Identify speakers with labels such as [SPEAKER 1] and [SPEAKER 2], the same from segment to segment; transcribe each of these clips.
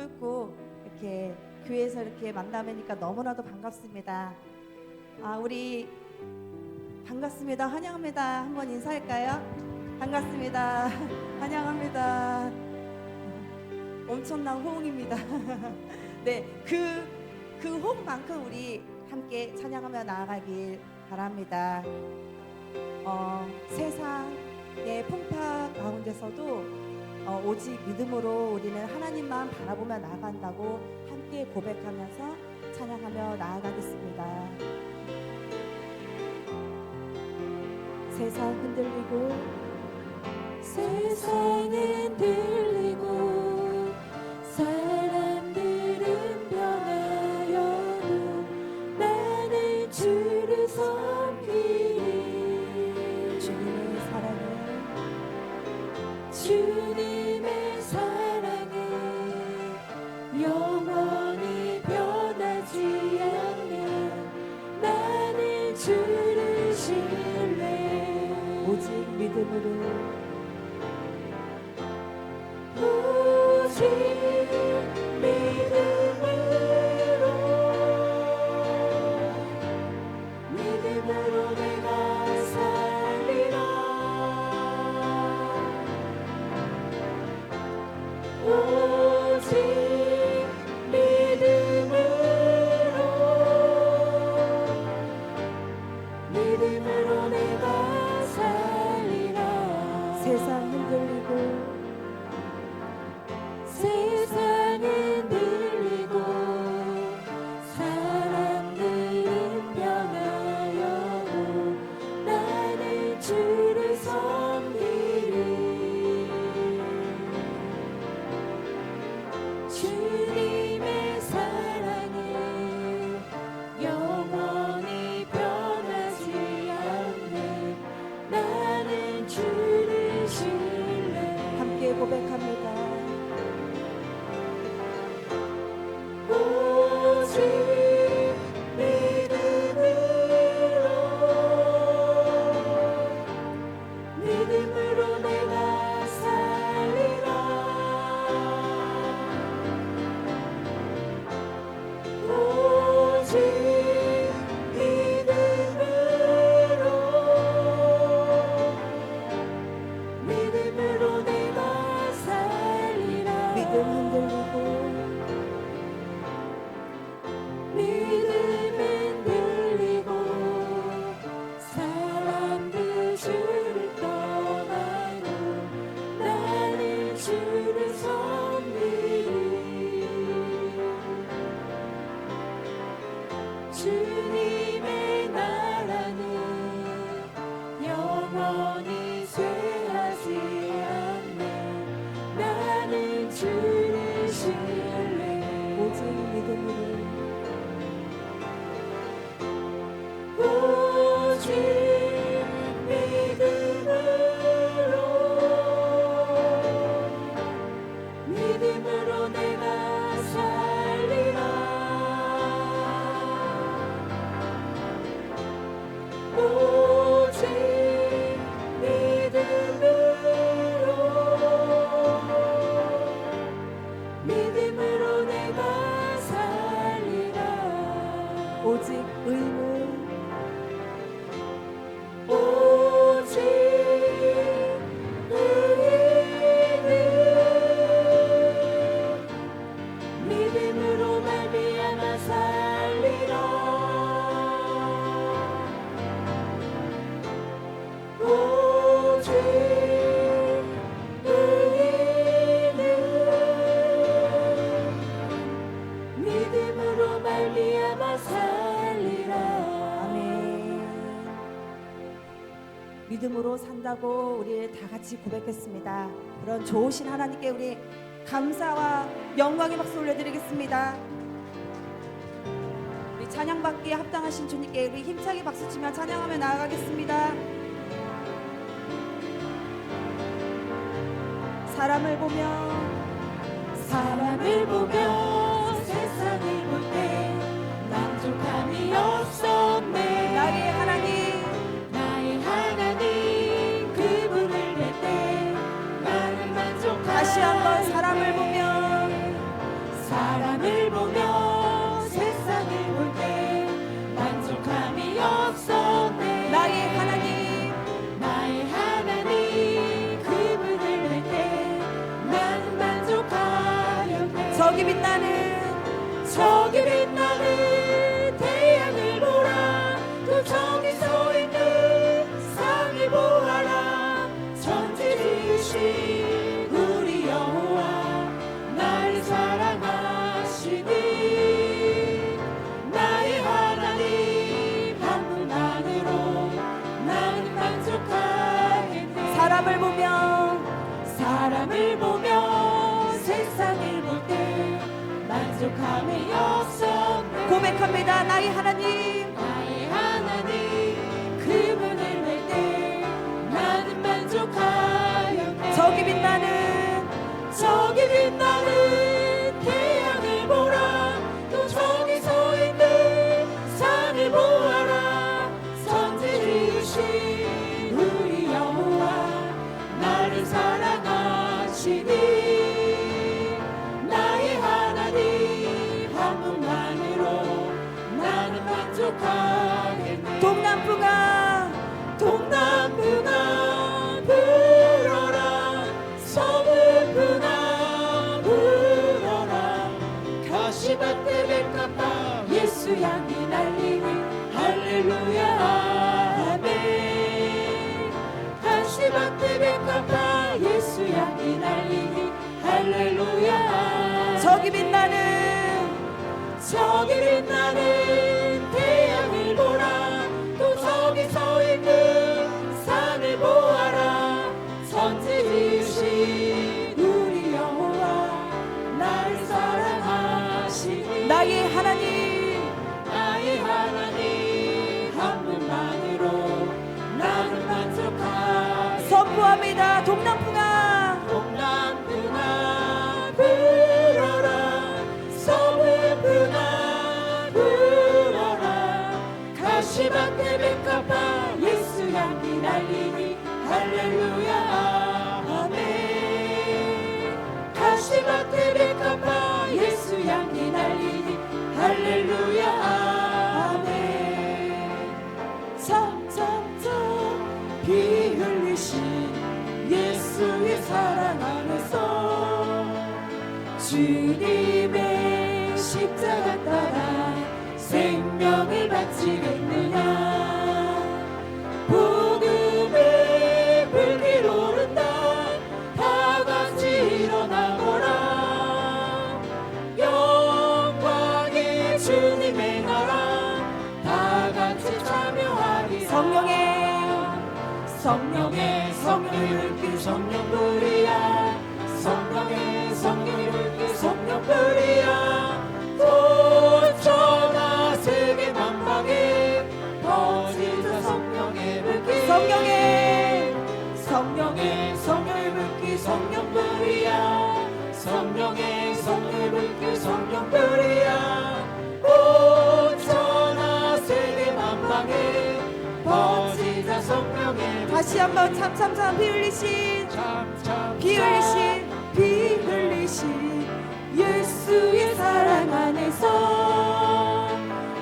[SPEAKER 1] 뚫고 이렇게 교회에서 이렇게 만나뵈니까 너무나도 반갑습니다. 우리 반갑습니다. 환영합니다. 한번 인사할까요? 반갑습니다. 환영합니다. 엄청난 호응입니다. 네, 그 호응만큼 우리 함께 찬양하며 나아가길 바랍니다. 세상의 풍파 가운데서도 오직 믿음으로 우리는 하나님만 바라보며 나아간다고 함께 고백하면서 찬양하며 나아가겠습니다. 세상 흔들리고
[SPEAKER 2] 세상은 들리고 사람들은 변하여도 나는 주를 섬기리.
[SPEAKER 1] 주님의 사랑은
[SPEAKER 2] 주님의 사랑은 영원히 변하지 않는 나는 주를 신뢰.
[SPEAKER 1] 오직 믿음으로
[SPEAKER 2] 오직 믿음으로 내가 살리라. 오직 믿음으로 내가 살리라.
[SPEAKER 1] 세상 흔들리고
[SPEAKER 2] 세상은 들리고 사람들은 변하여도 나는 주를 섬기리. 주님의 사랑은 영원히 변하지 않는 나는 주를 신뢰.
[SPEAKER 1] 함께 고백합니다.
[SPEAKER 2] 오직 믿음으로 내가 살리라. 오직 믿음으로 내가 살리라.
[SPEAKER 1] 믿음 흔들리고
[SPEAKER 2] 믿음은 들리고 사람들 주를 떠나고 나는 주를 섬기리. 주님의 나라는 영원히 쇠하지 않네. 나는 주를 신뢰.
[SPEAKER 1] 오직 믿음으로
[SPEAKER 2] 오직 믿음으로 내가 살리라. 오직 믿음으로 내가 살리라.
[SPEAKER 1] 오직 의무
[SPEAKER 2] 오직 믿음으로 말미암아 살리라. 오직 믿음으로 말미암아 살리라.
[SPEAKER 1] 아멘. 믿음으로 산다고 우리 다 같이 고백했습니다. 그런 좋으신 하나님께 우리 감사와 영광의 박수 올려드리겠습니다. 우리 찬양받기에 합당하신 주님께 우리 힘차게 박수치며 찬양하며 나아가겠습니다. 사람을 보며
[SPEAKER 2] 세상을 볼 때 만족함이 없었네.
[SPEAKER 1] 나의 하나님
[SPEAKER 2] 그분을 뵐 때 나는 만족하네.
[SPEAKER 1] 다시 한번 사람을 보며
[SPEAKER 2] 사람을 보며 세상을 볼 때 만족함이 없었네.
[SPEAKER 1] 나의 하나님,
[SPEAKER 2] 나의 하나님 그분을 뵐 때 나는 만족하였네.
[SPEAKER 1] 저기 빛나는
[SPEAKER 2] 태양을 보라. 또 저기 서 있는 상을 보아라. 천지 지으신 우리 여호와 나를 사랑하시니 나의 하나님 한 분만으로 나는 만족하겠네.
[SPEAKER 1] 사람을 보며
[SPEAKER 2] 세상을 볼 때 만족함이 없었네.
[SPEAKER 1] 고백합니다. 나의 하나님,
[SPEAKER 2] 나의 하나님 그분을 뵐 때 나는 만족하였네.
[SPEAKER 1] 저기 빛나는
[SPEAKER 2] 태양을 보라. 또 저기 서 있는 산을 보아라. 천지 지으신 우리 여호와 나를 사랑하시니 나의 하나님 한 분만으로 나는 만족하겠네.
[SPEAKER 1] 동남풍아
[SPEAKER 2] 불어라. 서귀풍아 불어라. 가시밭에 백합화 예수 향기 날리니 할렐루야 아멘. 가시밭에 백합화 예수 향기 날리니 할렐루야.
[SPEAKER 1] 저기 빛나는
[SPEAKER 2] 태양을 보라. 또 저기 서 있는 산을 보아라. 천지 지으신 우리 여호와 나를 사랑하시니
[SPEAKER 1] 나의 하나님,
[SPEAKER 2] 한 분만으로 나는 만족하겠네.
[SPEAKER 1] 선포합니다. 동남풍아
[SPEAKER 2] 불어라. 서귀풍아 불어라. 가시밭에 백합화 예수 향기 날리니 할렐루야 아멘. 가시밭에 백합화 예수 향기 날리니 할렐루야 아멘. 참참참 피 흘리신 예수의 사랑 안에서 주님의 십자가 따라 생명을 바치겠느냐. 복음의 불길 오른다. 다 같이 일어나거라. 영광의 주님의 나라 다 같이 참여하리. 성령의 불길 성령불이야. 성령의 불길 성령불이야. 온천하 세계 만방에 퍼지자 성령의 불길. 성령의 불길 성령불이야. 성령의 불길 성령불이야. 온천하 세계 만방에 퍼지자 성령의 불길.
[SPEAKER 1] 다시 한번 참참참 피 흘리신
[SPEAKER 2] 예수의 사랑 안에서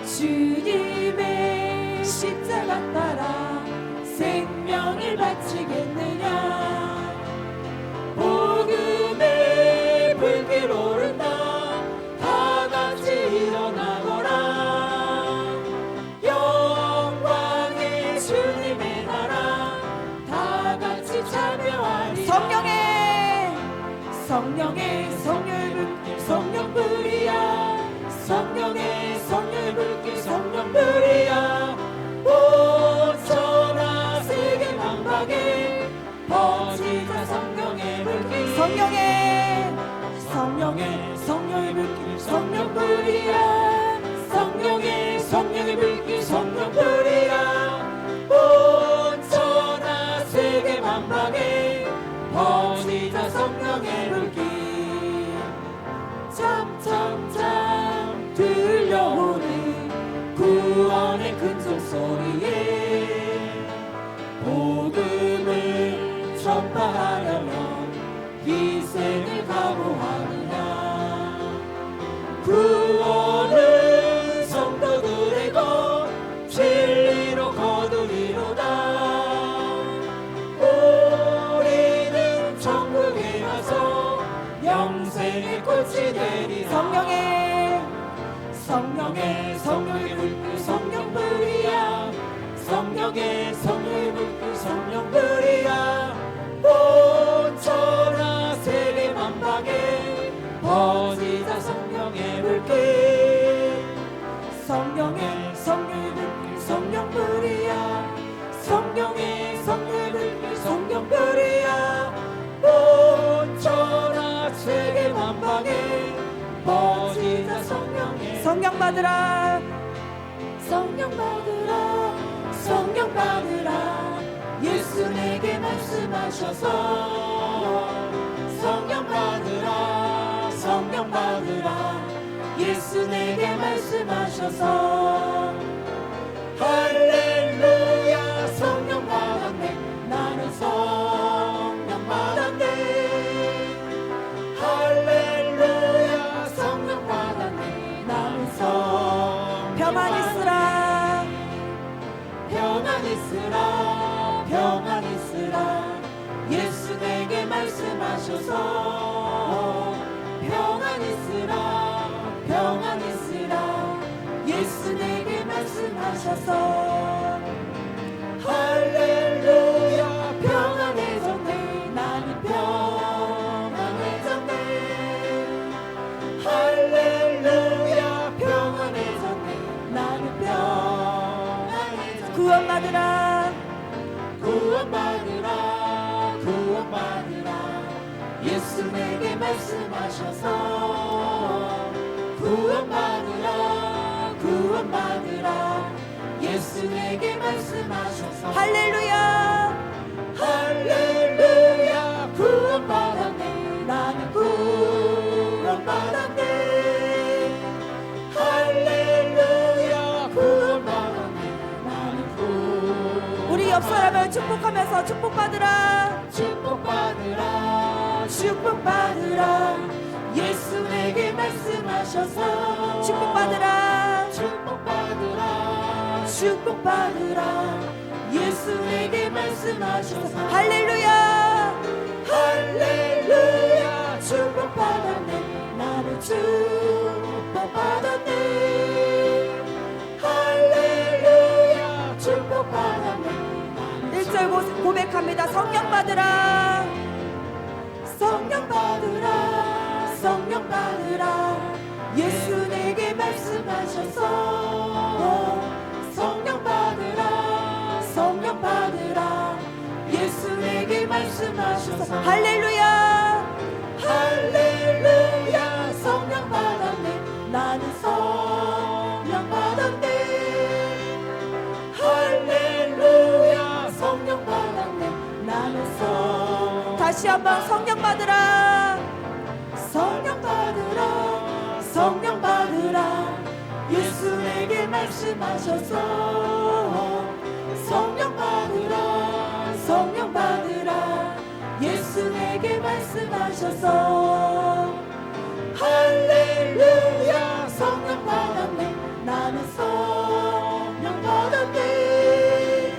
[SPEAKER 2] 주님의 십자가 따라 생명을 바치겠느냐. 복음의 불길 오른다. 다 같이 일어나거라. 영광의 주님의 나라 다 같이 참여하리. 성령의 불길 성령불이야. 성령의 불길 성령불이야. 온천하 세계 만방에 퍼지자 성령의 불길. 성령의 불길 성령불이야. 성령의 불길 성령불이야. 온천하 세계 만방에 퍼지자 성령의 불길. 참참참 들려오는 구원의 큰 종소리에 복음을 전파하려면 희생을 각오하느냐. 되리라.
[SPEAKER 1] 성령의
[SPEAKER 2] 성령의 불 성령불이야. 성령의 불 성령불이야. 온 천하 세계 만방에 퍼지자 성령의 불길.
[SPEAKER 1] 성령의
[SPEAKER 2] 불 성령불이야. 성령의 불 성령불이야. 온 천하 세계 만방에 퍼지자 성령의
[SPEAKER 1] 성령 받으라
[SPEAKER 2] 성령 받으라. 성령 받으라. 예수 내게 말씀하셔서 성령 받으라. 성령 받으라. 예수 내게 말씀하셔서 할렐루야. 성령 받았네. 나는 성령 받았네. 할렐루야. 성령 받았네. 나는 성령
[SPEAKER 1] 평안 있으라
[SPEAKER 2] 평안 있으라. 평안 있으라. 예수 내게 말씀하셔서 평안 있으라. 평안 있으라. 예수 내게 말씀하셔서 할렐루야. 평안해졌네. 나는 평안해졌네. 할렐루야. 평안해졌네. 나는 평안해졌네.
[SPEAKER 1] 구원받으라
[SPEAKER 2] 구원받으라. 구원받으라. 예수 내게 말씀하셔서 구원받으라. 구원받으라. 예수 내게 말씀하셔서
[SPEAKER 1] 할렐루야
[SPEAKER 2] 할렐루야. 구원받았네. 나는 구원받았네. 할렐루야. 구원받았네. 나는 구원.
[SPEAKER 1] 우리 옆 사람을 축복하면서 축복받으라
[SPEAKER 2] 축복받으라. 축복받으라. 예수 내게 말씀하셔서
[SPEAKER 1] 축복받으라
[SPEAKER 2] 축복받으라. 축복받으라. 예수 내게 말씀하셔서
[SPEAKER 1] 할렐루야
[SPEAKER 2] 할렐루야. 축복받았네. 나는 축복받았네. 할렐루야. 축복받았네.
[SPEAKER 1] 1절 고백합니다. 성령 받으라
[SPEAKER 2] 성령 받으라. 성령 받으라. 예수 내게 말씀하셔서 성령 받으라. 성령 받으라. 예수 내게 말씀하셔서
[SPEAKER 1] 할렐루야
[SPEAKER 2] 할렐루야. 성령 받았네. 나는 성령 받았네. 할렐루야. 성령 받았네. 나는
[SPEAKER 1] 다시 한번 성령 받으라
[SPEAKER 2] 성령 받으라. 성령 받으라. 예수 내게 말씀하셔서 성령 받으라. 성령 받으라. 예수 내게 말씀하셔서 할렐루야. 성령 받았네. 나는 성령 받았네.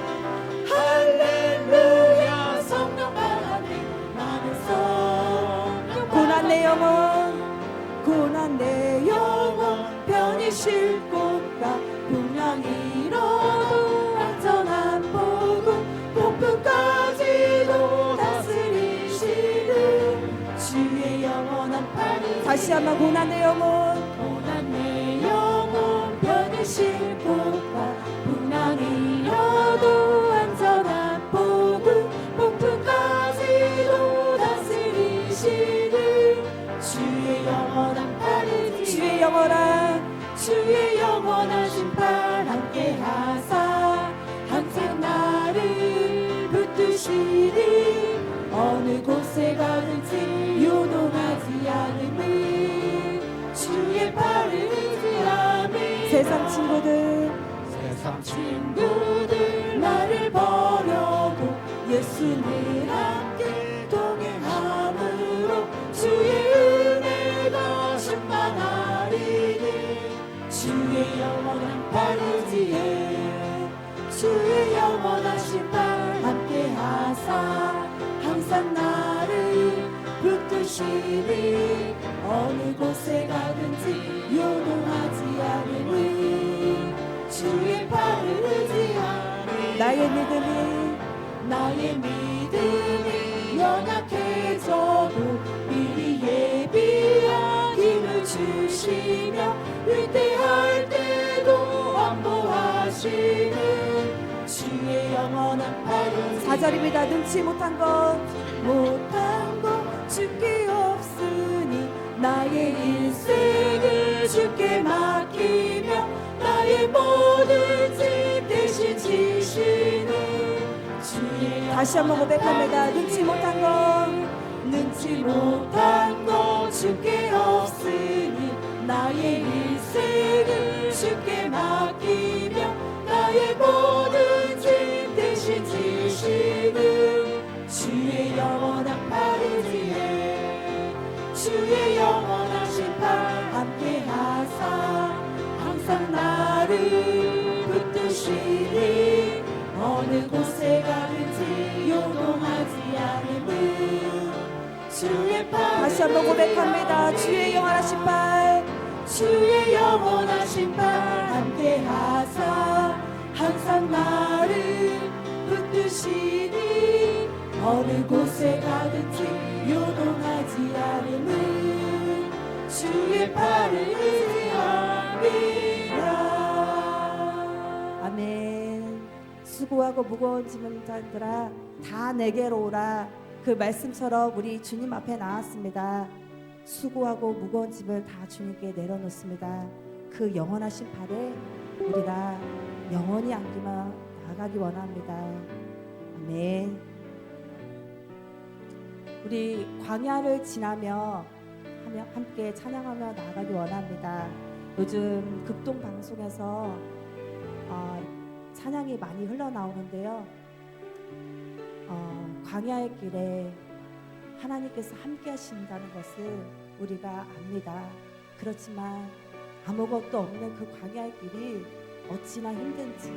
[SPEAKER 2] 할렐루야. 성령 받았네. 나는 성령
[SPEAKER 1] 고난 내 영혼 고난 내
[SPEAKER 2] 영혼 편히 쉴 곳과 분량이 잃어도 안전한 복음 폭풍까지도 다스리시는 주의 영원한 팔이
[SPEAKER 1] 다시 한번 고난 내 영혼
[SPEAKER 2] 고난 내 영혼 편히 쉴 곳과 분량이 잃어도 안전한 복음 폭풍까지도 다스리시는 주의 영원한 팔이
[SPEAKER 1] 주의 영원한
[SPEAKER 2] 주의 영원한 심판 함께 하사 항상 나를 붙드시니 어느 곳에 가든지 요동하지 않음을 주의 팔을 의지하며
[SPEAKER 1] 세상 친구들
[SPEAKER 2] 세상 친구들 나를 버려도 예수님 함께 동행함으로 주의 은혜가 충만하리니 주의 영원한 팔 의지에 주의 영원한 심판 함께 하사 항상 나를 붙드시니 어느 곳에 가든지 요동하지 않음은 주의 팔을 의지하니 나의 믿음이 연약해져도 미리 예비한 힘을 주시며 위대할 때도 안보하시는 주의 영원한 팔을
[SPEAKER 1] 4절입니다. 능치 못한 것
[SPEAKER 2] 주께 없으니 나의 인생을 주께 맡기며 나의 모든 짐 대신 지시는 주의
[SPEAKER 1] 다시 한번 고백합니다. 능치 못한 것
[SPEAKER 2] 주께 없으니 나의 인생을 주께 맡기며 나의 모든 짐 대신 지시는 주의 영원한 팔 의지에 주의 영원하신 팔 함께 하사 항상 나를 붙드시니 어느 곳에 가든지 요동하지 않음은 주의 팔
[SPEAKER 1] 다시 한번 고백합니다. 주의 영원하신 팔
[SPEAKER 2] 주의 영원하신 팔 함께 하사 항상 나를 붙드시니 어느 곳에 가든지 요동하지 않음은 주의 팔을 의지함이라.
[SPEAKER 1] 아멘. 수고하고 무거운 짐을 자들아 다 내게로 오라. 그 말씀처럼 우리 주님 앞에 나왔습니다. 수고하고 무거운 짐을 다 주님께 내려놓습니다. 그 영원하신 팔에 우리가 영원히 안기며 나아가기 원합니다. 아멘. 우리 광야를 지나며 함께 찬양하며 나아가기 원합니다. 요즘 극동 방송에서 찬양이 많이 흘러나오는데요. 광야의 길에 하나님께서 함께 하신다는 것을 우리가 압니다. 그렇지만 아무것도 없는 그 광야의 길이 어찌나 힘든지,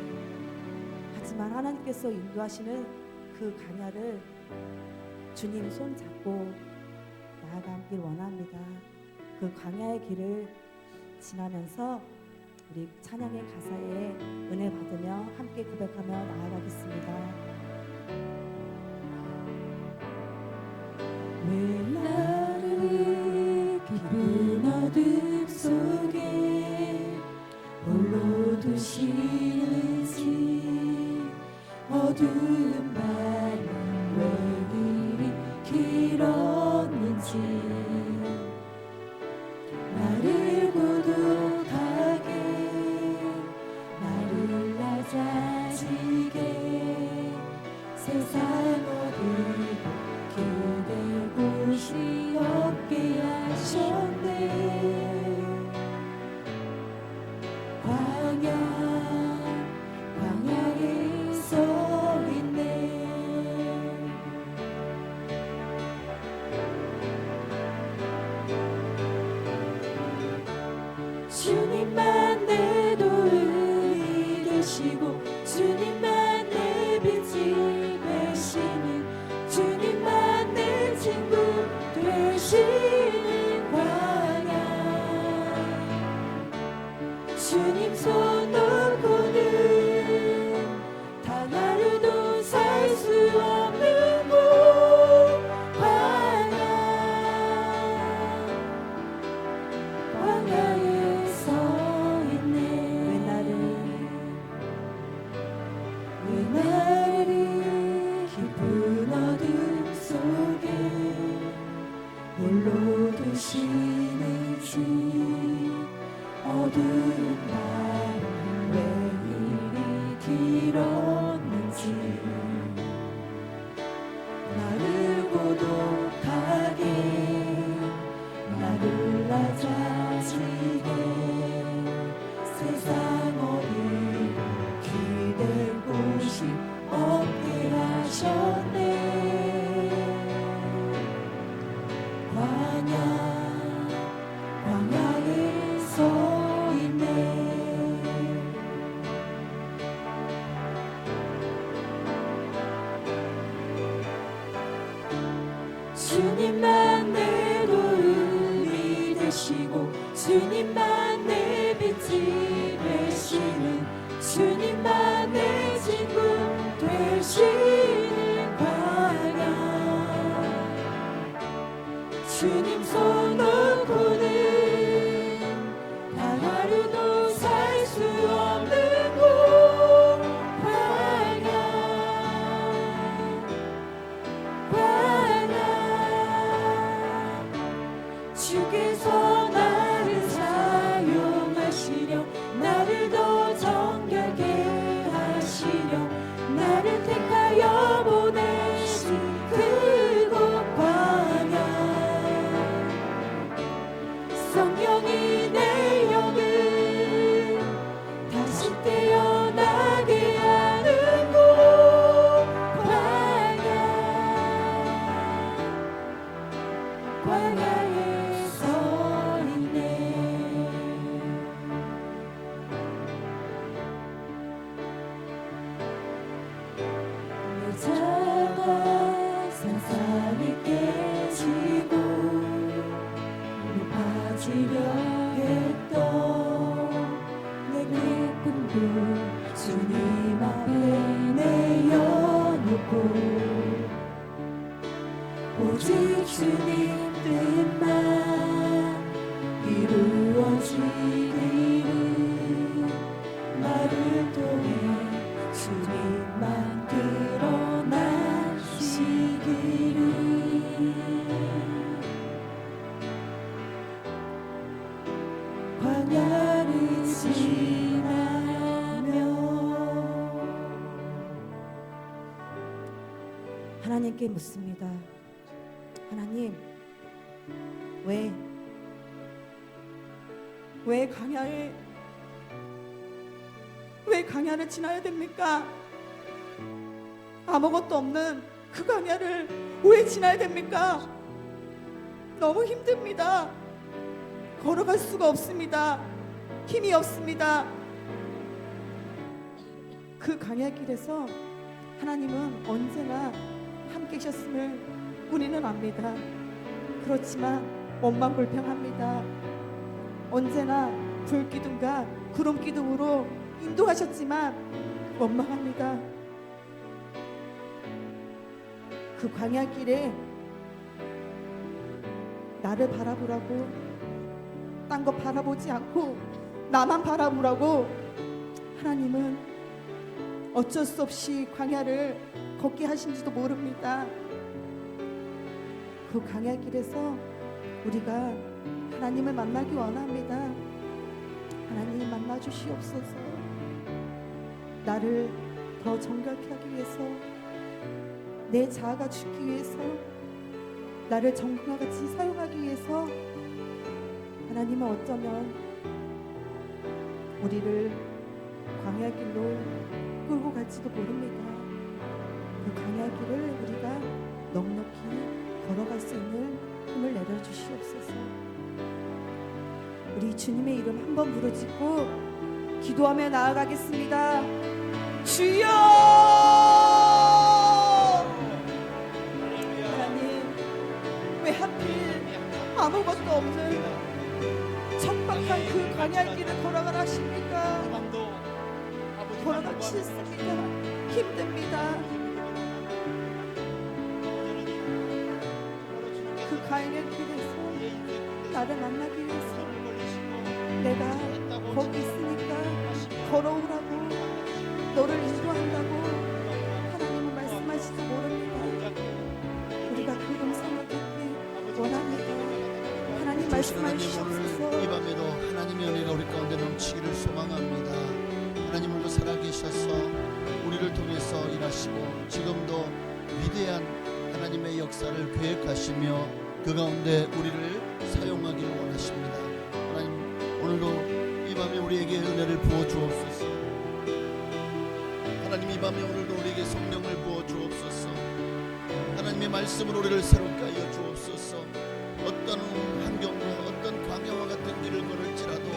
[SPEAKER 1] 하지만 하나님께서 인도하시는 그 광야를 주님 손 잡고 나아가길 원합니다. 그 광야의 길을 지나면서 우리 찬양의 가사에 은혜 받으며 함께 고백하며 나아가겠습니다.
[SPEAKER 2] 왜 나를 깊은 어둠 속에 홀로 두시는지 어두운 밤은 왜 이리 길었는지 나를 고독하게 나를 낮아지게 세상 어디도 기댈 곳이 없게 하셨네. 광야에 서 있네. 주님만 내 도움이 되시고 주님만 내 빛이 되시니 주님만 내 친구 되시는 광야. 주님 손 놓고는 단 하루도 살 수 없는 곳 광야에 서 있네. 왜 나를 깊은 어둠 속에 홀로 두시는지 어두운 밤은 왜 이리 길었는지 나를 고독하게 나를 낮아지게 세상 어디도 기댈 곳이 없게 하셨네. 광야에 서 있네. 주님만 내 빛이 되시는 주님만 내 친구 되시는 광야 주님 손 놓고는 단 하루도 살 수 없는 곳 광야 주께서 나를 사용하시려 나를 더 정결케 하시려 나를 택하여 보내신 그곳 광야 성령이 내 영을 다시 깨어나게 하는 곳 광야에 서 있네 내 자가 산산이 깨지고 높아지려 했던 내 꿈도 주님 앞에 내어놓고 오직 주님 뜻만 이루어지기를 나를 통해 주님만 드러나시기를 광야를 지나며
[SPEAKER 1] 하나님께 묻습니다. 하나님, 왜 광야를 지나야 됩니까? 아무것도 없는 그 광야를 왜 지나야 됩니까? 너무 힘듭니다. 걸어갈 수가 없습니다. 힘이 없습니다. 그 광야길에서 하나님은 언제나 함께 계셨음을 우리는 압니다. 그렇지만 몸만 불평합니다. 언제나 불기둥과 구름기둥으로 인도하셨지만 원망합니다. 그 광야길에 나를 바라보라고, 딴 거 바라보지 않고 나만 바라보라고 하나님은 어쩔 수 없이 광야를 걷게 하신지도 모릅니다. 그 광야길에서 우리가 하나님을 만나기 원합니다. 하나님 만나 주시옵소서. 나를 더 정결케 하기 위해서, 내 자아가 죽기 위해서, 나를 정금과 같이 사용하기 위해서 하나님은 어쩌면 우리를 광야길로 끌고 갈지도 모릅니다. 그 광야길을 우리가 넉넉히 걸어갈 수 있는 힘을 내려주시옵소서. 우리 주님의 이름 한번 부르짖고 기도하며 나아가겠습니다. 주여! 하나님, 왜 하필 아무것도 없는 척박한 그 광야길을 걸어가라 하십니까? 걸어가기 싫습니다. 힘듭니다. 그 광야길에서 나를 만나기 위해서 내가 거기 있으니까 걸어오라고, 너를 인도한다고 하나님은 말씀하시지 모릅니다. 우리가 그 음성을 듣기 원합니다. 하나님 말씀해 주시옵소서.
[SPEAKER 3] 이 밤에도 하나님의 은혜가 우리 가운데 넘치기를 소망합니다. 하나님 오늘도 살아계셔서 우리를 통해서 일하시고 지금도 위대한 하나님의 역사를 계획하시며 그 가운데 우리를 사용하기를 원하십니다. 하나님 오늘도 이 밤에 우리에게 은혜를 부어 주옵소서. 하나님 이 밤에 오늘도 우리에게 성령을 부어 주옵소서. 하나님의 말씀으로 우리를 새롭게 하여 주옵소서. 어떤 환경과 어떤 광야와 같은 길을 걸을지라도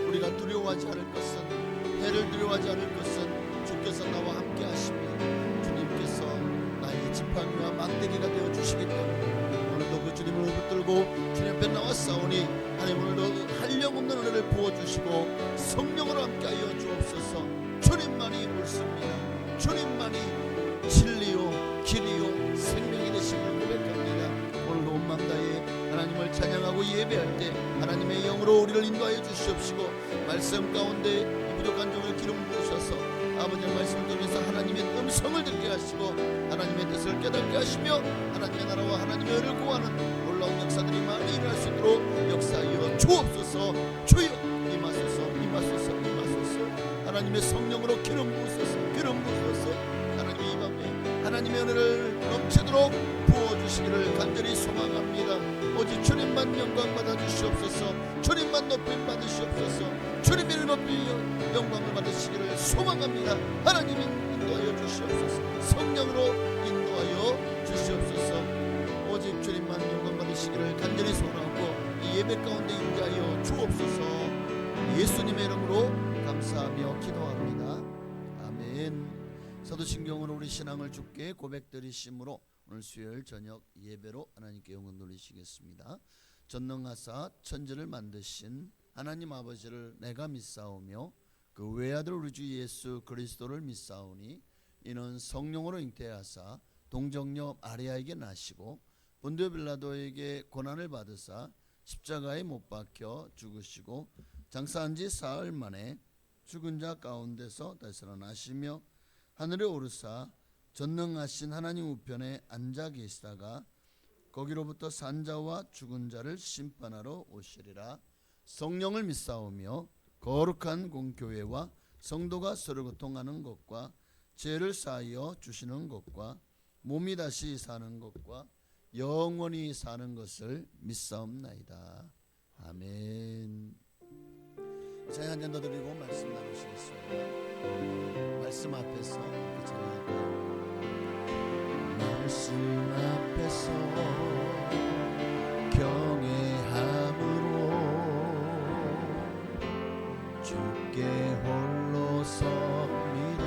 [SPEAKER 3] 우리가 두려워하지 않을 것은, 해를 두려워하지 않을 것은 주께서 나와 함께 하시며 주님께서 나의 지팡이와 막대기가 되어 주시기 때문에 오늘도 그 주님을 붙들고 주님 앞에 나왔사오니 하나님 오늘도 한량없는 부어주시고 성령으로 함께하여 주옵소서. 주님만이 옳습니다. 주님만이 진리요 길이요 생명이 되심을 고백합니다. 오늘도 온 마음 다해 하나님을 찬양하고 예배할 때 하나님의 영으로 우리를 인도하여 주시옵시고 말씀 가운데 이 부족한 종을 기름 부으셔서 아버지의 말씀을 통해서 하나님의 음성을 듣게 하시고 하나님의 뜻을 깨닫게 하시며 하나님의 나라와 하나님의 의를 구하는 놀라운 역사들이 많이 일어날 수 있도록 역사하여 주옵소서. 주여 임하소서 임하소서 임하소서. 하나님의 성령으로 기름 부으소서 기름 부으소서. 하나님의 이 밤에 하나님의 은혜를 넘치도록 부어주시기를 간절히 소망합니다. 오직 주님만 영광 받아주시옵소서. 주님만 높임 받으시옵소서. 주님의 높이 영광을 받으시기를 소망합니다. 하나님이 인도하여 주시옵소서. 성령으로 인도하여 주시옵소서. 오직 주님만 영광 받으시기를 간절히 소원하고 이 예배 가운데 임재하여 주옵소서. 예수님의 이름으로 감사하며 기도합니다. 아멘. 사도신경으로 우리 신앙을 주께 고백드리심으로 오늘 수요일 저녁 예배로 하나님께 영광 돌리시겠습니다. 전능하사 천지를 만드신 하나님 아버지를 내가 믿사오며 그 외아들 우리 주 예수 그리스도를 믿사오니 이는 성령으로 잉태하사 동정녀 마리아에게 나시고 본디오 빌라도에게 고난을 받으사 십자가에 못 박혀 죽으시고 장사한 지 사흘 만에 죽은 자 가운데서 다시 살아나시며 하늘에 오르사 전능하신 하나님 우편에 앉아 계시다가 거기로부터 산 자와 죽은 자를 심판하러 오시리라. 성령을 믿사오며 거룩한 공교회와 성도가 서로 교통하는 것과 죄를 사하여 주시는 것과 몸이 다시 사는 것과 영원히 사는 것을 믿사옵나이다. 아멘. 자, 한 잔 더 드리고 말씀 나누시겠습니다. 말씀 앞에서 찬양할까요? 말씀 앞에서 경외함으로 주께 홀로 섭니다.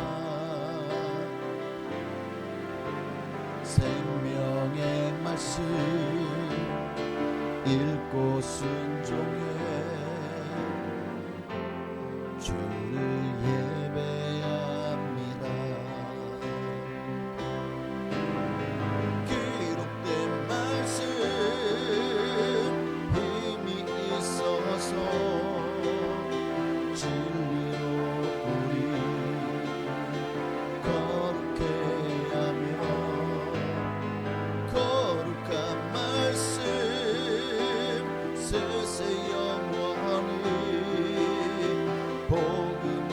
[SPEAKER 3] 생명의 말씀 읽고 순종해 주를 예배합니다. 기록된 말씀 힘이 있어서 진리로 우리 거룩해 하며 거룩한 말씀 세세 영원히 복음이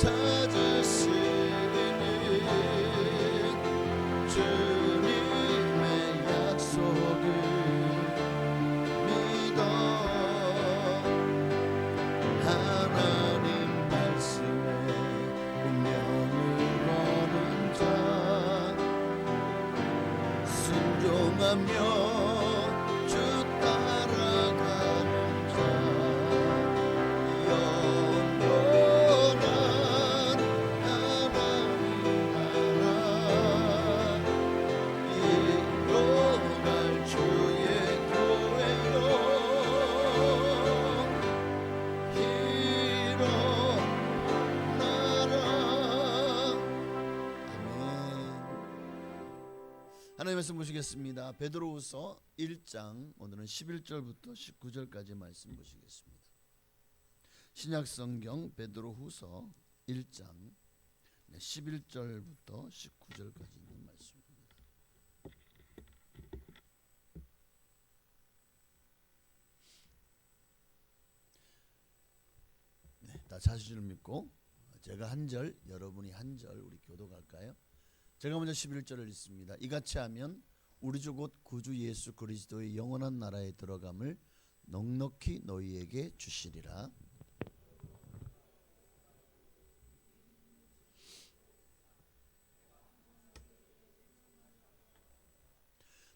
[SPEAKER 3] 찾을 수 있는 주님의 약속을 믿어 하나님 말씀에 운명을 거는 자 순종하며 주 따라가는 자 영원한 하나님 나라 일어날 주의 교회여 일어나라. 하나님 말씀 보시겠습니다. 베드로후서 1장 오늘은 11절부터 19절까지 말씀 보시겠습니다. 신약성경 베드로후서 1장 11절부터 19절까지 있는 말씀입니다. 다 자주를 믿고 제가 한 절 여러분이 한 절 우리 교독할까요? 제가 먼저 11절을 읽습니다. 이같이 하면 우리 주 곧 구주 예수 그리스도의 영원한 나라에 들어감을 넉넉히 너희에게 주시리라.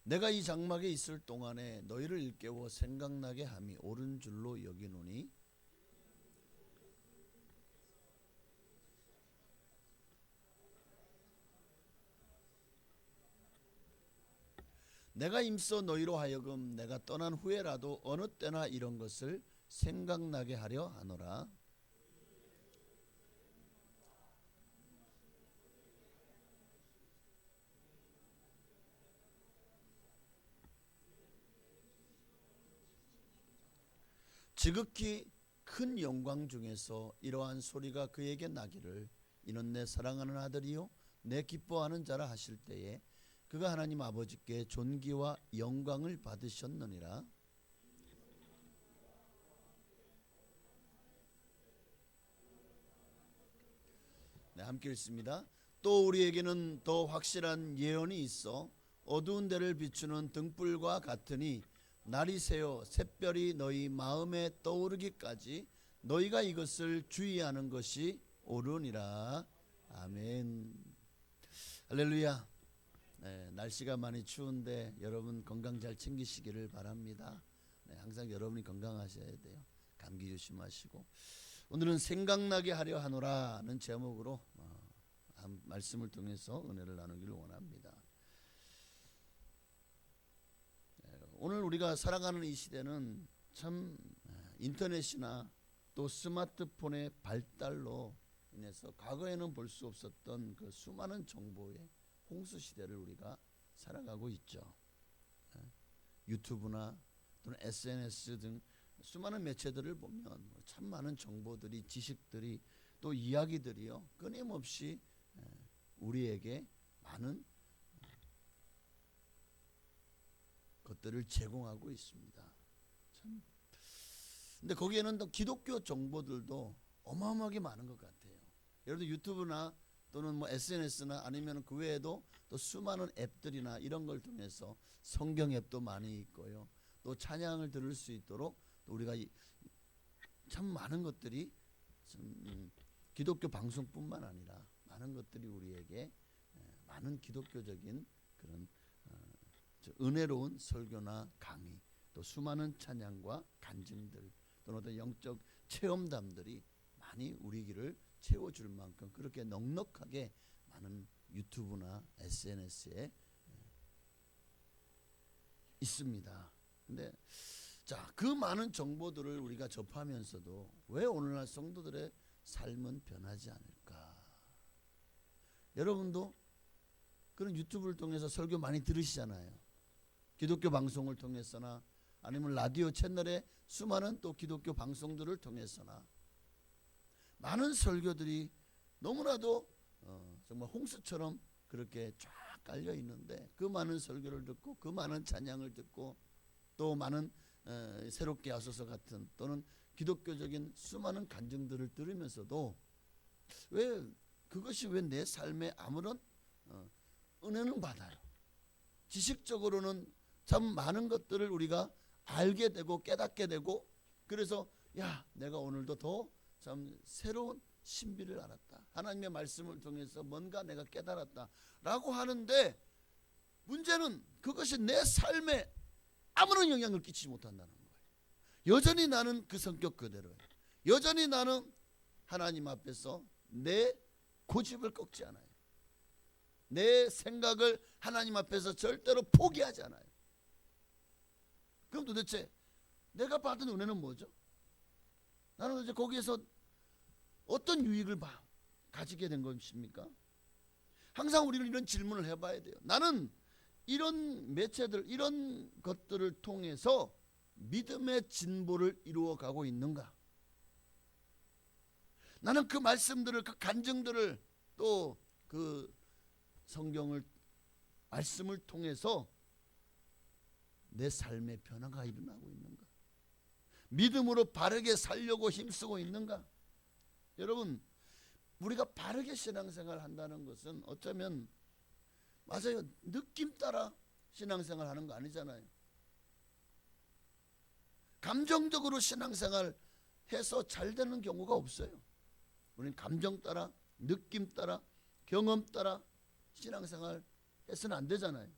[SPEAKER 3] 내가 이 장막에 있을 동안에 너희를 일깨워 생각나게 함이 옳은 줄로 여기노니 내가 임서 너희로 하여금 내가 떠난 후에라도 어느 때나 이런 것을 생각나게 하려 하노라. 지극히 큰 영광 중에서 이러한 소리가 그에게 나기를 이는 내 사랑하는 아들이요 내 기뻐하는 자라 하실 때에 그가 하나님 아버지께 존귀와 영광을 받으셨느니라. 네, 함께 읽습니다. 또 우리에게는 더 확실한 예언이 있어 어두운 데를 비추는 등불과 같으니 날이 새어 샛별이 너희 마음에 떠오르기까지 너희가 이것을 주의하는 것이 옳으니라. 아멘. 할렐루야. 네, 날씨가 많이 추운데 여러분 건강 잘 챙기시기를 바랍니다. 네, 항상 여러분이 건강하셔야 돼요. 감기 조심하시고 오늘은 생각나게 하려 하노라는 제목으로 말씀을 통해서 은혜를 나누기를 원합니다. 오늘 우리가 살아가는 이 시대는 참 인터넷이나 또 스마트폰의 발달로 인해서 과거에는 볼 수 없었던 그 수많은 정보의 홍수 시대를 우리가 살아가고 있죠. 유튜브나 또는 SNS 등 수많은 매체들을 보면 참 많은 정보들이 지식들이 또 이야기들이요 끊임없이 우리에게 많은 것들을 제공하고 있습니다. 참. 근데 거기에는 또 기독교 정보들도 어마어마하게 많은 것 같아요. 예를 들어 유튜브나 또는 뭐 SNS나 아니면 그 외에도 또 수많은 앱들이나 이런 걸 통해서 성경 앱도 많이 있고요. 또 찬양을 들을 수 있도록 또 우리가 참 많은 것들이 기독교 방송뿐만 아니라 많은 것들이 우리에게 많은 기독교적인 그런 은혜로운 설교나 강의 또 수많은 찬양과 간증들 또는 어떤 영적 체험담들이 많이 우리 길을 채워줄 만큼 그렇게 넉넉하게 많은 유튜브나 SNS에 있습니다. 근데 자, 그 많은 정보들을 우리가 접하면서도 왜 오늘날 성도들의 삶은 변하지 않을까? 여러분도 그런 유튜브를 통해서 설교 많이 들으시잖아요. 기독교 방송을 통해서나 아니면 라디오 채널의 수많은 또 기독교 방송들을 통해서나 많은 설교들이 너무나도 정말 홍수처럼 그렇게 쫙 깔려 있는데 그 많은 설교를 듣고 그 많은 찬양을 듣고 또 많은 새롭게 하소서 같은 또는 기독교적인 수많은 간증들을 들으면서도 왜 그것이 왜 내 삶에 아무런 은혜는 받아요. 지식적으로는 참 많은 것들을 우리가 알게 되고 깨닫게 되고, 그래서 야, 내가 오늘도 더 참 새로운 신비를 알았다, 하나님의 말씀을 통해서 뭔가 내가 깨달았다 라고 하는데, 문제는 그것이 내 삶에 아무런 영향을 끼치지 못한다는 거예요. 여전히 나는 그 성격 그대로예요. 여전히 나는 하나님 앞에서 내 고집을 꺾지 않아요. 내 생각을 하나님 앞에서 절대로 포기하지 않아요. 그럼 도대체 내가 받은 은혜는 뭐죠? 나는 도대체 거기에서 어떤 유익을 가지게 된 것입니까? 항상 우리는 이런 질문을 해봐야 돼요. 나는 이런 매체들, 이런 것들을 통해서 믿음의 진보를 이루어가고 있는가? 나는 그 말씀들을, 그 간증들을, 또 그 성경을, 말씀을 통해서 내 삶의 변화가 일어나고 있는가? 믿음으로 바르게 살려고 힘쓰고 있는가? 여러분, 우리가 바르게 신앙생활 한다는 것은 어쩌면, 맞아요, 느낌 따라 신앙생활 하는 거 아니잖아요. 감정적으로 신앙생활 해서 잘 되는 경우가 없어요. 우리는 감정 따라, 느낌 따라, 경험 따라 신앙생활 해서는 안 되잖아요.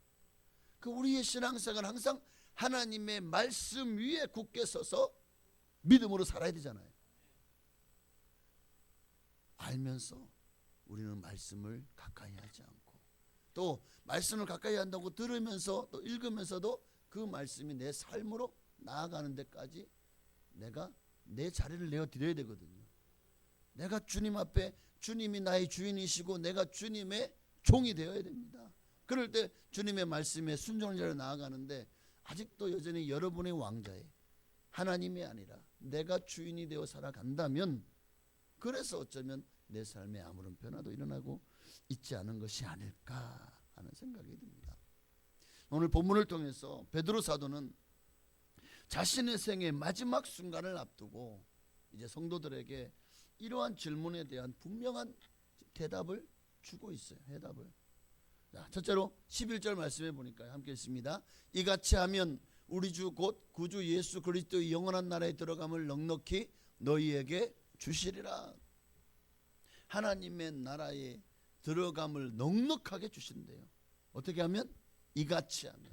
[SPEAKER 3] 그 우리의 신앙생활은 항상 하나님의 말씀 위에 굳게 서서 믿음으로 살아야 되잖아요. 알면서 우리는 말씀을 가까이 하지 않고, 또 말씀을 가까이 한다고 들으면서 또 읽으면서도 그 말씀이 내 삶으로 나아가는 데까지 내가 내 자리를 내어 드려야 되거든요. 내가 주님 앞에, 주님이 나의 주인이시고 내가 주님의 종이 되어야 됩니다. 그럴 때 주님의 말씀에 순종을 하려 나아가는데, 아직도 여전히 여러분의 왕자에 하나님이 아니라 내가 주인이 되어 살아간다면, 그래서 어쩌면 내 삶에 아무런 변화도 일어나고 있지 않은 것이 아닐까 하는 생각이 듭니다. 오늘 본문을 통해서 베드로 사도는 자신의 생의 마지막 순간을 앞두고 이제 성도들에게 이러한 질문에 대한 분명한 대답을 주고 있어요. 해답을. 자, 첫째로 11절 말씀해 보니까 함께 읽습니다. 이같이 하면 우리 주 곧 구주 예수 그리스도의 영원한 나라에 들어감을 넉넉히 너희에게 주시리라. 하나님의 나라에 들어감을 넉넉하게 주신대요. 어떻게 하면? 이같이 하면.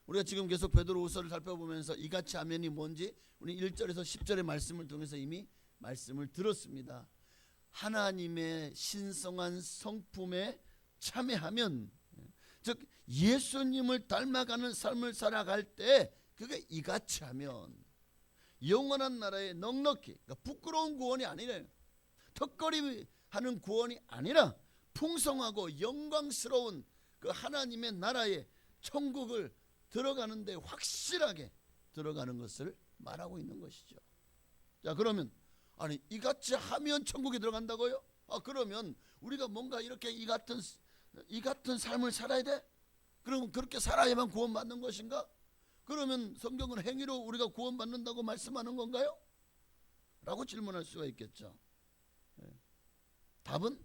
[SPEAKER 3] 우리가 지금 계속 베드로후서를 살펴보면서 이같이 하면이 뭔지 우리 1절에서 10절의 말씀을 통해서 이미 말씀을 들었습니다. 하나님의 신성한 성품에 참여하면, 즉 예수님을 닮아가는 삶을 살아갈 때, 그게 이같이 하면 영원한 나라에 넉넉히, 그러니까 부끄러운 구원이 아니래요. 턱걸이 하는 구원이 아니라 풍성하고 영광스러운 그 하나님의 나라에, 천국을 들어가는데 확실하게 들어가는 것을 말하고 있는 것이죠. 자, 그러면 아니 이같이 하면 천국에 들어간다고요? 그러면 우리가 뭔가 이렇게 이 같은 삶을 살아야 돼? 그럼 그렇게 살아야만 구원받는 것인가? 그러면 성경은 행위로 우리가 구원받는다고 말씀하는 건가요? 라고 질문할 수가 있겠죠. 답은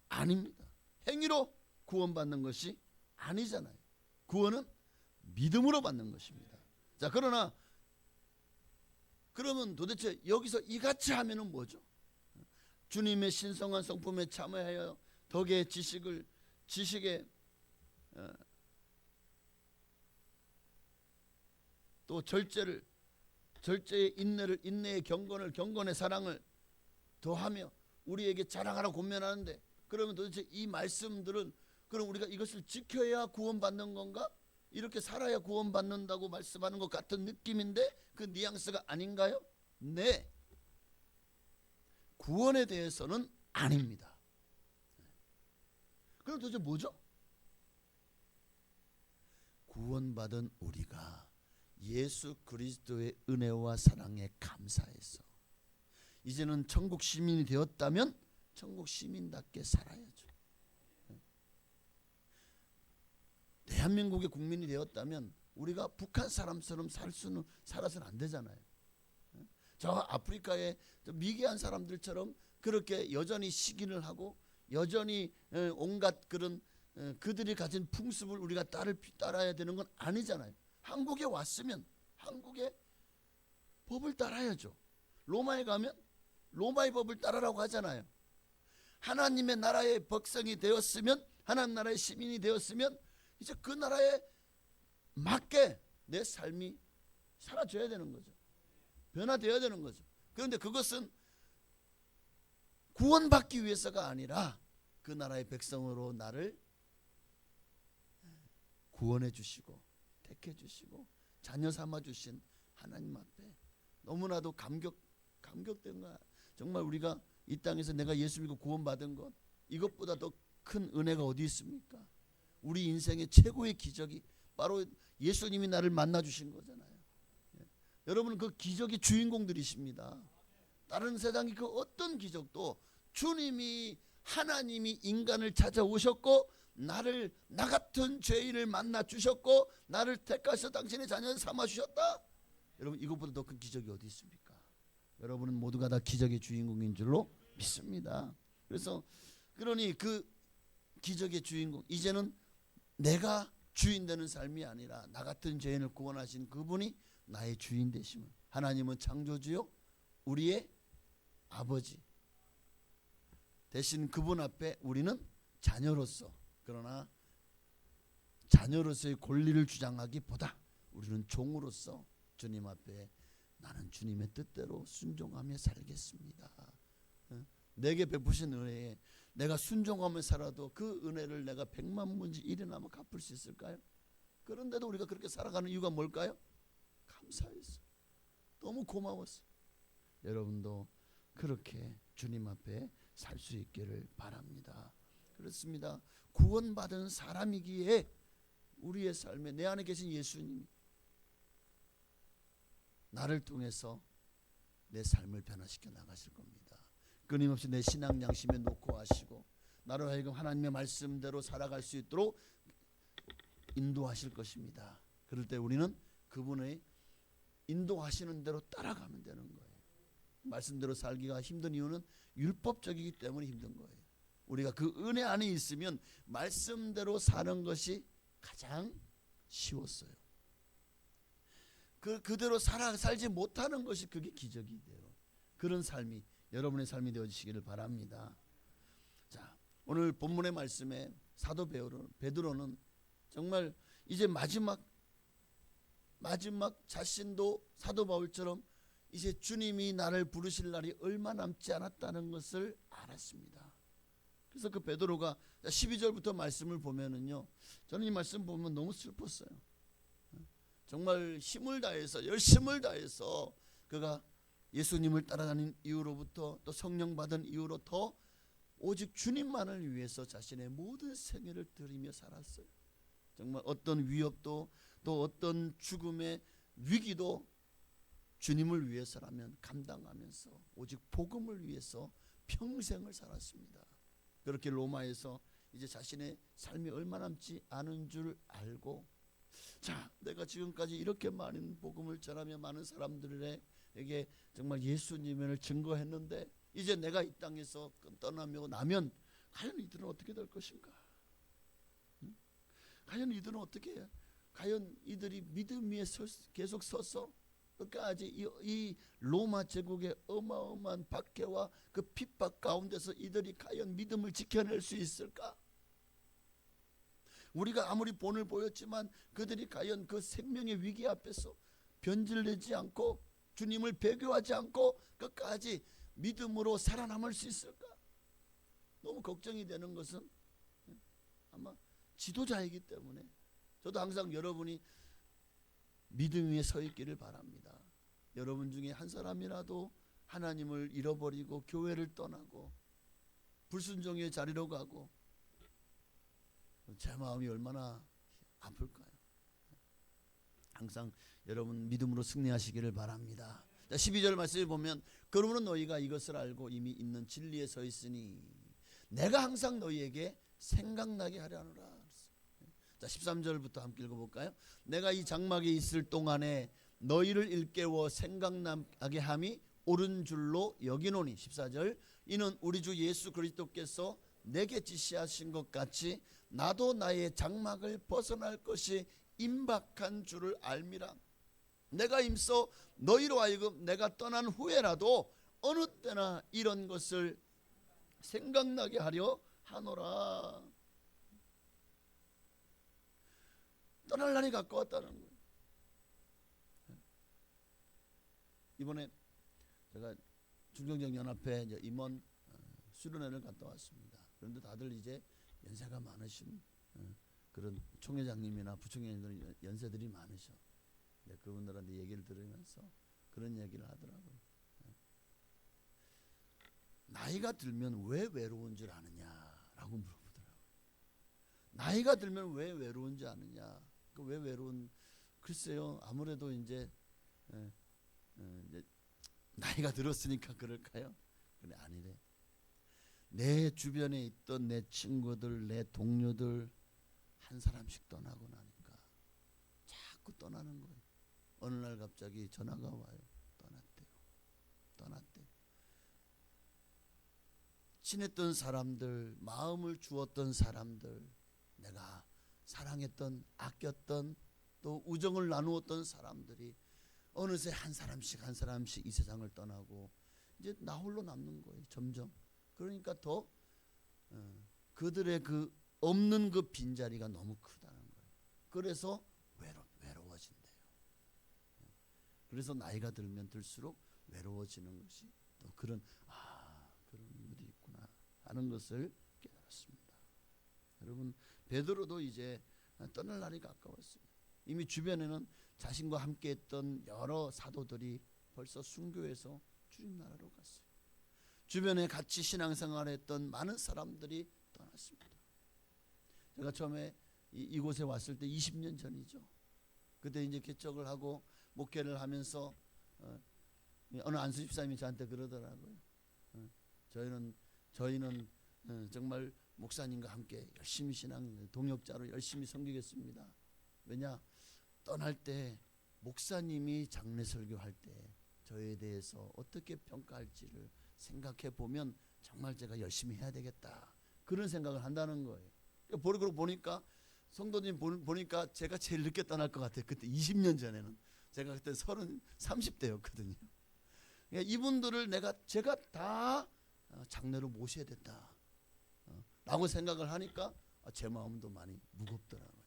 [SPEAKER 3] 아닙니다. 행위로 구원받는 것이 아니잖아요. 구원은 믿음으로 받는 것입니다. 자, 그러나 그러면 도대체 여기서 이같이 하면은 뭐죠? 주님의 신성한 성품에 참여하여 덕의 지식에 또 절제의 인내를, 인내의 경건을, 경건의 사랑을 더하며 우리에게 자랑하라 권면하는데, 그러면 도대체 이 말씀들은 그럼 우리가 이것을 지켜야 구원받는 건가? 이렇게 살아야 구원받는다고 말씀하는 것 같은 느낌인데 그 뉘앙스가 아닌가요? 네, 구원에 대해서는 아닙니다. 그럼 도대체 뭐죠? 구원받은 우리가 예수 그리스도의 은혜와 사랑에 감사해서 이제는 천국 시민이 되었다면 천국 시민답게 살아야죠. 대한민국의 국민이 되었다면 우리가 북한 사람처럼 살아서는 안 되잖아요. 저 아프리카의 저 미개한 사람들처럼 그렇게 여전히 시기를 하고 여전히 온갖 그런 그들이 가진 풍습을 우리가 따라야 되는 건 아니잖아요. 한국에 왔으면 한국의 법을 따라야죠. 로마에 가면 로마의 법을 따르라고 하잖아요. 하나님의 나라의 백성이 되었으면, 하나님 나라의 시민이 되었으면 이제 그 나라에 맞게 내 삶이 살아져야 되는 거죠. 변화되어야 되는 거죠. 그런데 그것은 구원받기 위해서가 아니라 그 나라의 백성으로 나를 구원해 주시고 택해 주시고 자녀 삼아 주신 하나님 앞에 너무나도 감격된 거야. 정말 우리가 이 땅에서 내가 예수 믿고 구원받은 것, 이것보다 더 큰 은혜가 어디 있습니까? 우리 인생의 최고의 기적이 바로 예수님이 나를 만나 주신 거잖아요. 여러분은 그 기적의 주인공들이십니다. 다른 세상의 그 어떤 기적도 주님이, 하나님이 인간을 찾아오셨고 나를, 나 같은 죄인을 만나 주셨고 나를 택하셔서 당신의 자녀 삼아 주셨다. 여러분, 이것보다 더 큰 기적이 어디 있습니까? 여러분은 모두가 다 기적의 주인공인 줄로 믿습니다. 그래서 그러니 그 기적의 주인공, 이제는 내가 주인 되는 삶이 아니라 나 같은 죄인을 구원하신 그분이 나의 주인 되심을, 하나님은 창조주요 우리의 아버지 대신 그분 앞에 우리는 자녀로서, 그러나 자녀로서의 권리를 주장하기보다 우리는 종으로서 주님 앞에 나는 주님의 뜻대로 순종하며 살겠습니다. 내게 베푸신 은혜에 내가 순종하며 살아도 그 은혜를 내가 100만 분지 1이나마 갚을 수 있을까요? 그런데도 우리가 그렇게 살아가는 이유가 뭘까요? 감사해서, 너무 고마워서. 여러분도 그렇게 주님 앞에 살 수 있기를 바랍니다. 그렇습니다. 구원받은 사람이기에 우리의 삶에 내 안에 계신 예수님이 나를 통해서 내 삶을 변화시켜 나가실 겁니다. 끊임없이 내 신앙 양심에 녹호하시고 나로 하여금 하나님의 말씀대로 살아갈 수 있도록 인도하실 것입니다. 그럴 때 우리는 그분의 인도하시는 대로 따라가면 되는 거예요. 말씀대로 살기가 힘든 이유는 율법적이기 때문에 힘든 거예요. 우리가 그 은혜 안에 있으면 말씀대로 사는 것이 가장 쉬웠어요. 그대로 살지 못하는 것이 그게 기적이 돼요. 그런 삶이 여러분의 삶이 되어지시기를 바랍니다. 자, 오늘 본문의 말씀에 사도 베드로는 정말 이제 마지막 자신도 사도 바울처럼 이제 주님이 나를 부르실 날이 얼마 남지 않았다는 것을 알았습니다. 그래서 그 베드로가 12절부터 말씀을 보면은요, 저는 이 말씀 보면 너무 슬펐어요. 정말 힘을 다해서, 열심을 다해서 그가 예수님을 따라다닌 이후로부터 또 성령 받은 이후로 더 오직 주님만을 위해서 자신의 모든 생애를 드리며 살았어요. 정말 어떤 위협도 또 어떤 죽음의 위기도 주님을 위해서라면 감당하면서 오직 복음을 위해서 평생을 살았습니다. 그렇게 로마에서 이제 자신의 삶이 얼마 남지 않은 줄 알고, 자, 내가 지금까지 이렇게 많은 복음을 전하며 많은 사람들에게 정말 예수님을 증거했는데 이제 내가 이 땅에서 떠나며 나면 과연 이들은 어떻게 될 것인가? 과연 이들은 어떻게 해요? 과연 이들이 믿음 위에 계속 서서 끝까지 이 로마 제국의 어마어마한 박해와 그 핍박 가운데서 이들이 과연 믿음을 지켜낼 수 있을까? 우리가 아무리 본을 보였지만 그들이 과연 그 생명의 위기 앞에서 변질되지 않고 주님을 배교하지 않고 끝까지 믿음으로 살아남을 수 있을까? 너무 걱정이 되는 것은 아마 지도자이기 때문에 저도 항상 여러분이 믿음 위에 서 있기를 바랍니다. 여러분 중에 한 사람이라도 하나님을 잃어버리고 교회를 떠나고 불순종의 자리로 가고 제 마음이 얼마나 아플까요? 항상 여러분 믿음으로 승리하시기를 바랍니다. 12절 말씀을 보면 그러므로 너희가 이것을 알고 이미 있는 진리에 서 있으니 내가 항상 너희에게 생각나게 하려노라. 자, 13절부터 함께 읽어볼까요? 내가 이 장막에 있을 동안에 너희를 일깨워 생각나게 함이 옳은 줄로 여기노니 14절 이는 우리 주 예수 그리스도께서 내게 지시하신 것 같이 나도 나의 장막을 벗어날 것이 임박한 줄을 알미라. 내가 임서 너희로 하여금 내가 떠난 후에라도 어느 때나 이런 것을 생각나게 하려 하노라. 떠날 날이 가까웠다는 거예요. 이번에 제가 중경정연합회 이제 임원 수련회를 갔다 왔습니다. 그런데 다들 이제 연세가 많으신 그런 총회장님이나 부총회장님들 연세들이 많으셔. 그분들한테 얘기를 들으면서 그런 얘기를 하더라고요. 나이가 들면 왜 외로운 줄 아느냐라고 물어보더라고요. 나이가 들면 왜 외로운 줄 아느냐. 왜 외로운? 글쎄요. 아무래도 이제 나이가 들었으니까 그럴까요? 근데 아니래. 내 주변에 있던 내 친구들, 내 동료들 한 사람씩 떠나고 나니까 자꾸 떠나는 거예요. 어느 날 갑자기 전화가 와요. 떠났대요. 친했던 사람들, 마음을 주었던 사람들, 내가 사랑했던, 아꼈던, 또 우정을 나누었던 사람들이 어느새 한 사람씩 이 세상을 떠나고 이제 나 홀로 남는 거예요. 점점. 그러니까 더 그들의 그 없는 그 빈자리가 너무 크다는 거예요. 그래서 외로워진대요. 그래서 나이가 들면 들수록 외로워지는 것이 또 그런 일이 있구나 하는 것을 깨달았습니다. 여러분, 베드로도 이제 떠날 날이 가까웠어요. 이미 주변에는 자신과 함께했던 여러 사도들이 벌써 순교해서 주님 나라로 갔어요. 주변에 같이 신앙생활했던 많은 사람들이 떠났습니다. 제가 처음에 이곳에 왔을 때 20년 전이죠. 그때 이제 개척을 하고 목회를 하면서 어느 안수 집사님이 저한테 그러더라고요. 저희는 정말 목사님과 함께 열심히 동역자로 열심히 섬기겠습니다. 왜냐? 떠날 때 목사님이 장례 설교할 때 저에 대해서 어떻게 평가할지를 생각해 보면 정말 제가 열심히 해야 되겠다. 그런 생각을 한다는 거예요. 그러고 보니까 성도님 보니까 제가 제일 늦게 떠날 것 같아요. 그때 20년 전에는 제가 그때 30대였거든요. 그러니까 이분들을 제가 다 장례로 모셔야 된다 라고 생각을 하니까 제 마음도 많이 무겁더라고요.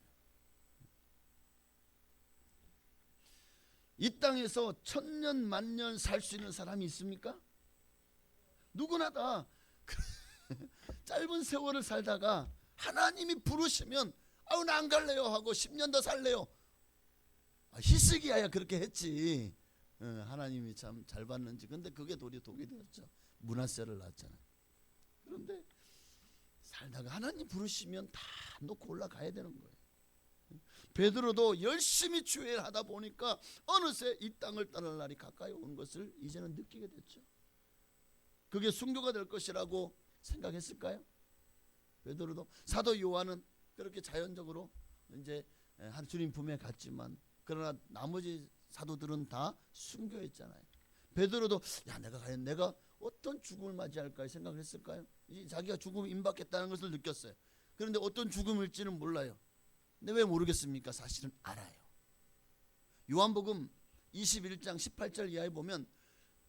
[SPEAKER 3] 이 땅에서 천년 만년 살 수 있는 사람이 있습니까? 누구나 다 짧은 세월을 살다가 하나님이 부르시면 나 안 갈래요 하고 10년 더 살래요. 히스기야야 그렇게 했지. 하나님이 참 잘 봤는지. 근데 그게 도리어 독이 되었죠. 므낫세를 낳았잖아요. 그런데 살다가 하나님 부르시면 다 놓고 올라가야 되는 거예요. 베드로도 열심히 주의를 하다 보니까 어느새 이 땅을 떠날 날이 가까이 온 것을 이제는 느끼게 됐죠. 그게 순교가 될 것이라고 생각했을까요? 베드로도. 사도 요한은 그렇게 자연적으로 이제 주님 품에 갔지만 그러나 나머지 사도들은 다 순교했잖아요. 베드로도 내가 어떤 죽음을 맞이할까 생각했을까요? 자기가 죽음을 임박했다는 것을 느꼈어요. 그런데 어떤 죽음일지는 몰라요. 근데 왜 모르겠습니까? 사실은 알아요. 요한복음 21장 18절 이하에 보면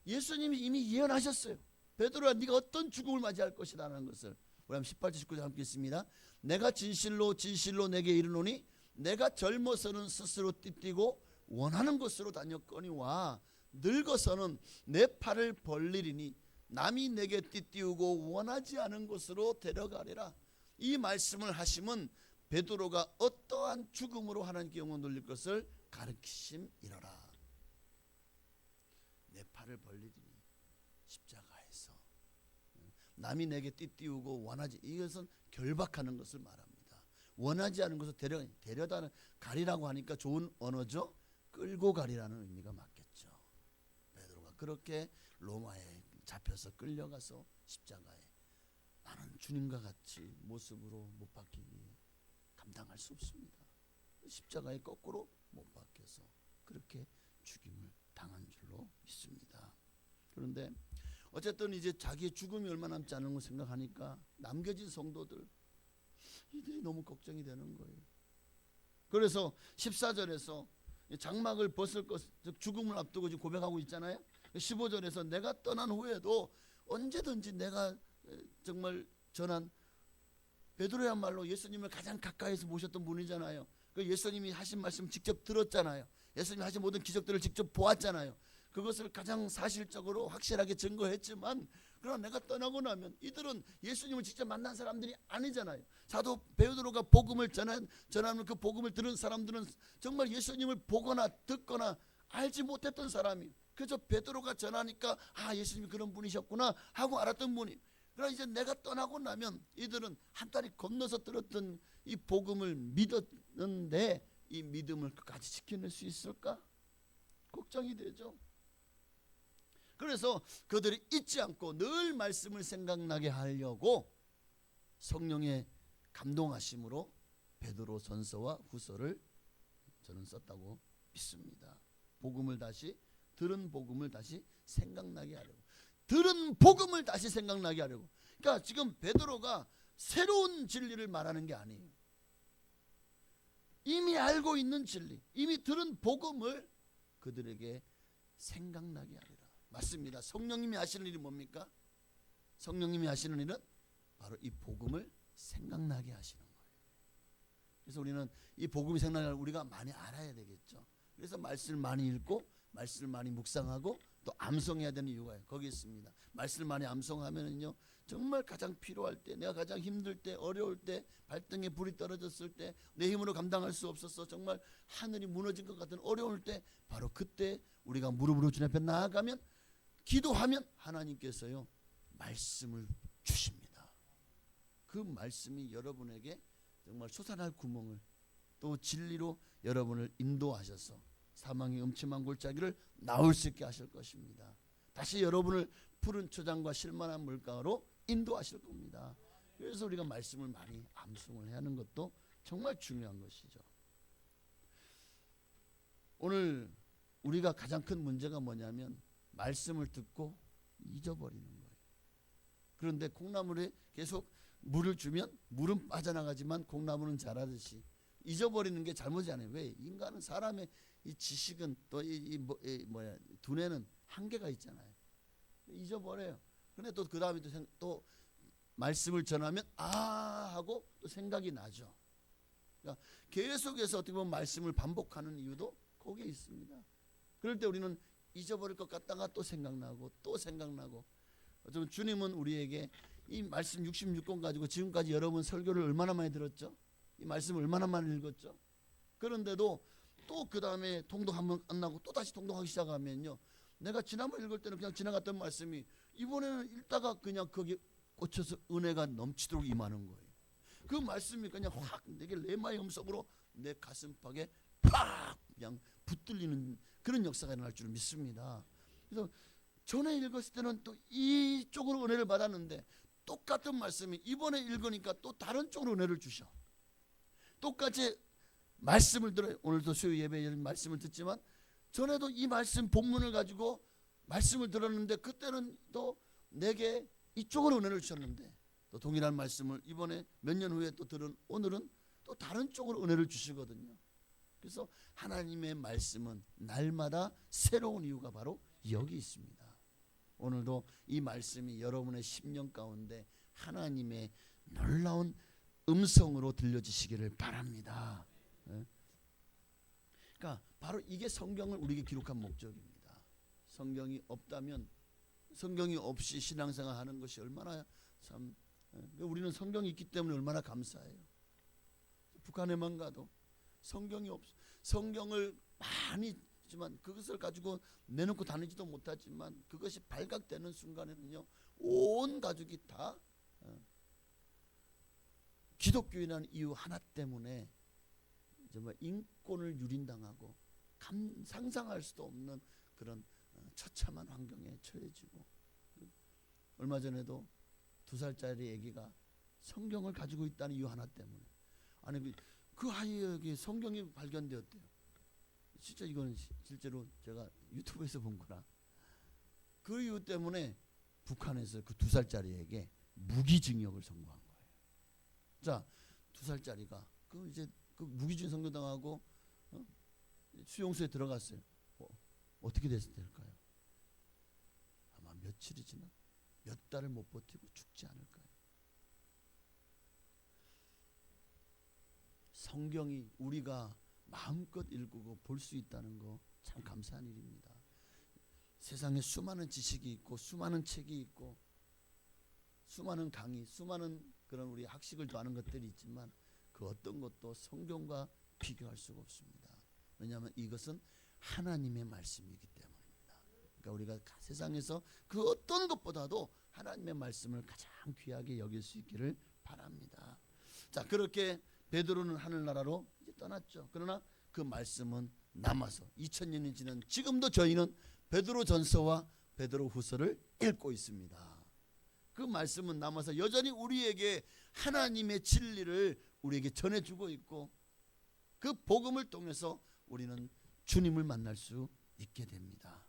[SPEAKER 3] 예수님이 이미 예언하셨어요. 베드로야, 네가 어떤 죽음을 맞이할 것이라는 것을. 우리 한번 18절 19절 함께 읽습니다. 내가 진실로 내게 이르노니 내가 젊어서는 스스로 띠뛰고 원하는 곳으로 다녔거니와 늙어서는 내 팔을 벌리리니 남이 내게 띠띠우고 원하지 않은 곳으로 데려가리라. 이 말씀을 하심은 베드로가 어떠한 죽음으로 하나님께 영혼 돌릴 것을 가르치심이로라. 내 팔을 벌리리니 십자가에서 남이 내게 띠띠우고 원하지, 이것은 결박하는 것을 말합니다. 원하지 않은 것을 데려다 가리라고 하니까 좋은 언어죠. 끌고 가리라는 의미가 맞겠죠. 베드로가 그렇게 로마에 잡혀서 끌려가서 십자가에 나는 주님과 같이 모습으로 못 박히기 감당할 수 없습니다. 십자가에 거꾸로 못 박혀서 그렇게 죽임을 당한 줄로 믿습니다. 그런데 어쨌든 이제 자기의 죽음이 얼마 남지 않은 걸 생각하니까 남겨진 성도들 이들이 너무 걱정이 되는 거예요. 그래서 14절에서 장막을 벗을 것, 즉 죽음을 앞두고 지금 고백하고 있잖아요. 15절에서 내가 떠난 후에도 언제든지 내가 정말 전한, 베드로야말로 예수님을 가장 가까이에서 모셨던 분이잖아요. 그 예수님이 하신 말씀 직접 들었잖아요. 예수님이 하신 모든 기적들을 직접 보았잖아요. 그것을 가장 사실적으로 확실하게 증거했지만, 그러나 내가 떠나고 나면 이들은 예수님을 직접 만난 사람들이 아니잖아요. 사도 베드로가 복음을 전하는 그 복음을 들은 사람들은 정말 예수님을 보거나 듣거나 알지 못했던 사람이, 그저 베드로가 전하니까 아, 예수님이 그런 분이셨구나 하고 알았던 분이, 그러나 이제 내가 떠나고 나면 이들은 한 다리 건너서 들었던 이 복음을 믿었는데 이 믿음을 끝까지 지켜낼 수 있을까? 걱정이 되죠. 그래서 그들이 잊지 않고 늘 말씀을 생각나게 하려고 성령의 감동하심으로 베드로 전서와 후서를 저는 썼다고 믿습니다. 복음을 다시, 들은 복음을 다시 생각나게 하려고, 들은 복음을 다시 생각나게 하려고. 그러니까 지금 베드로가 새로운 진리를 말하는 게 아니에요. 이미 알고 있는 진리, 이미 들은 복음을 그들에게 생각나게 하리라. 맞습니다. 성령님이 하시는 일이 뭡니까? 성령님이 하시는 일은 바로 이 복음을 생각나게 하시는 거예요. 그래서 우리는 이 복음이 생각나게 우리가 많이 알아야 되겠죠. 그래서 말씀을 많이 읽고 말씀을 많이 묵상하고 또 암송해야 되는 이유가 거기 있습니다. 말씀을 많이 암송하면은요, 정말 가장 필요할 때, 내가 가장 힘들 때, 어려울 때, 발등에 불이 떨어졌을 때, 내 힘으로 감당할 수 없어서 정말 하늘이 무너진 것 같은 어려울 때, 바로 그때 우리가 무릎으로 주님 앞에 나아가면, 기도하면 하나님께서요 말씀을 주십니다. 그 말씀이 여러분에게 정말 솟아날 구멍을, 또 진리로 여러분을 인도하셔서 사망의 음침한 골짜기를 나올 수 있게 하실 것입니다. 다시 여러분을 푸른 초장과 실만한 물가로 인도하실 겁니다. 그래서 우리가 말씀을 많이 암송을 해야 하는 것도 정말 중요한 것이죠. 오늘 우리가 가장 큰 문제가 뭐냐면 말씀을 듣고 잊어버리는 거예요. 그런데 콩나물에 계속 물을 주면 물은 빠져나가지만 콩나물은 자라듯이 잊어버리는 게 잘못이 아니에요. 왜? 인간은, 사람의 이 지식은 또 두뇌는 한계가 있잖아요. 잊어버려요. 근데 또 그 다음에 또 말씀을 전하면 아 하고 또 생각이 나죠. 그러니까 계속해서 어떻게 보면 말씀을 반복하는 이유도 거기에 있습니다. 그럴 때 우리는 잊어버릴 것 같다가 또 생각나고 또 생각나고. 좀 주님은 우리에게 이 말씀 66권 가지고 지금까지 여러분 설교를 얼마나 많이 들었죠? 이 말씀을 얼마나 많이 읽었죠? 그런데도 또 그 다음에 통독 한번 끝나고 또 다시 통독하기 시작하면요, 내가 지난번 읽을 때는 그냥 지나갔던 말씀이 이번에는 읽다가 그냥 거기에 꽂혀서 은혜가 넘치도록 임하는 거예요. 그 말씀이 그냥 확 내게 레마의 음성으로 내 가슴팍에 팍 그냥 붙들리는 그런 역사가 일어날 줄 믿습니다. 그래서 전에 읽었을 때는 또 이쪽으로 은혜를 받았는데 똑같은 말씀이 이번에 읽으니까 또 다른 쪽으로 은혜를 주셔. 똑같이 말씀을 들어요. 오늘도 수요 예배에 말씀을 듣지만 전에도 이 말씀 본문을 가지고 말씀을 들었는데 그때는 또 내게 이쪽으로 은혜를 주셨는데 또 동일한 말씀을 이번에 몇 년 후에 또 들은 오늘은 또 다른 쪽으로 은혜를 주시거든요. 그래서 하나님의 말씀은 날마다 새로운 이유가 바로 여기 있습니다. 오늘도 이 말씀이 여러분의 심령 가운데 하나님의 놀라운 음성으로 들려지시기를 바랍니다. 그러니까 바로 이게 성경을 우리에게 기록한 목적입니다. 성경이 없다면, 성경이 없이 신앙생활 하는 것이 얼마나 참, 우리는 성경이 있기 때문에 얼마나 감사해요. 북한에만 가도 성경이 성경을 많이 지만 그것을 가지고 내놓고 다니지도 못하지만 그것이 발각되는 순간에는요, 온 가족이 다 기독교인이라는 이유 하나 때문에 정말 인권을 유린당하고 상상할 수도 없는 그런 처참한 환경에 처해지고, 얼마 전에도 2살짜리 아기가 성경을 가지고 있다는 이유 하나 때문에, 아니 그 아이에게 성경이 발견되었대요. 진짜 이거는 실제로 제가 유튜브에서 본 거라. 그 이유 때문에 북한에서 그 2살짜리에게 무기징역을 선고한 거예요. 자, 2살짜리가 그 이제 그 무기징역 선고당하고 수용소에 들어갔어요. 어떻게 될까요? 아마 며칠이 지나 몇 달을 못 버티고 죽지 않을까요? 성경이 우리가 마음껏 읽고 볼 수 있다는 거 참 감사한 일입니다. 세상에 수많은 지식이 있고 수많은 책이 있고 수많은 강의, 수많은 그런 우리 학식을 더하는 것들이 있지만 그 어떤 것도 성경과 비교할 수가 없습니다. 왜냐하면 이것은 하나님의 말씀이기 때문입니다. 그러니까 우리가 세상에서 그 어떤 것보다도 하나님의 말씀을 가장 귀하게 여길 수 있기를 바랍니다. 자, 그렇게 베드로는 하늘나라로 이제 떠났죠. 그러나 그 말씀은 남아서 2000년이 지난 지금도 저희는 베드로전서와 베드로후서를 읽고 있습니다. 그 말씀은 남아서 여전히 우리에게 하나님의 진리를 우리에게 전해주고 있고 그 복음을 통해서 우리는 주님을 만날 수 있게 됩니다.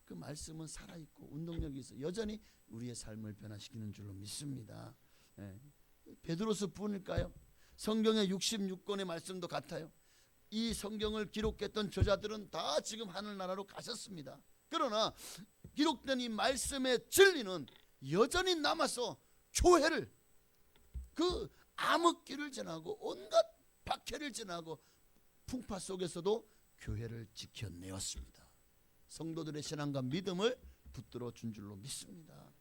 [SPEAKER 3] 그 말씀은 살아있고 운동력이 있어 여전히 우리의 삶을 변화시키는 줄로 믿습니다. 베드로서뿐일까요? 성경의 66권의 말씀도 같아요. 이 성경을 기록했던 저자들은 다 지금 하늘나라로 가셨습니다. 그러나 기록된 이 말씀의 진리는 여전히 남아서 교회를 그 암흑기를 지나고 온갖 박해를 지나고 풍파 속에서도 교회를 지켜내었습니다. 성도들의 신앙과 믿음을 붙들어 준 줄로 믿습니다.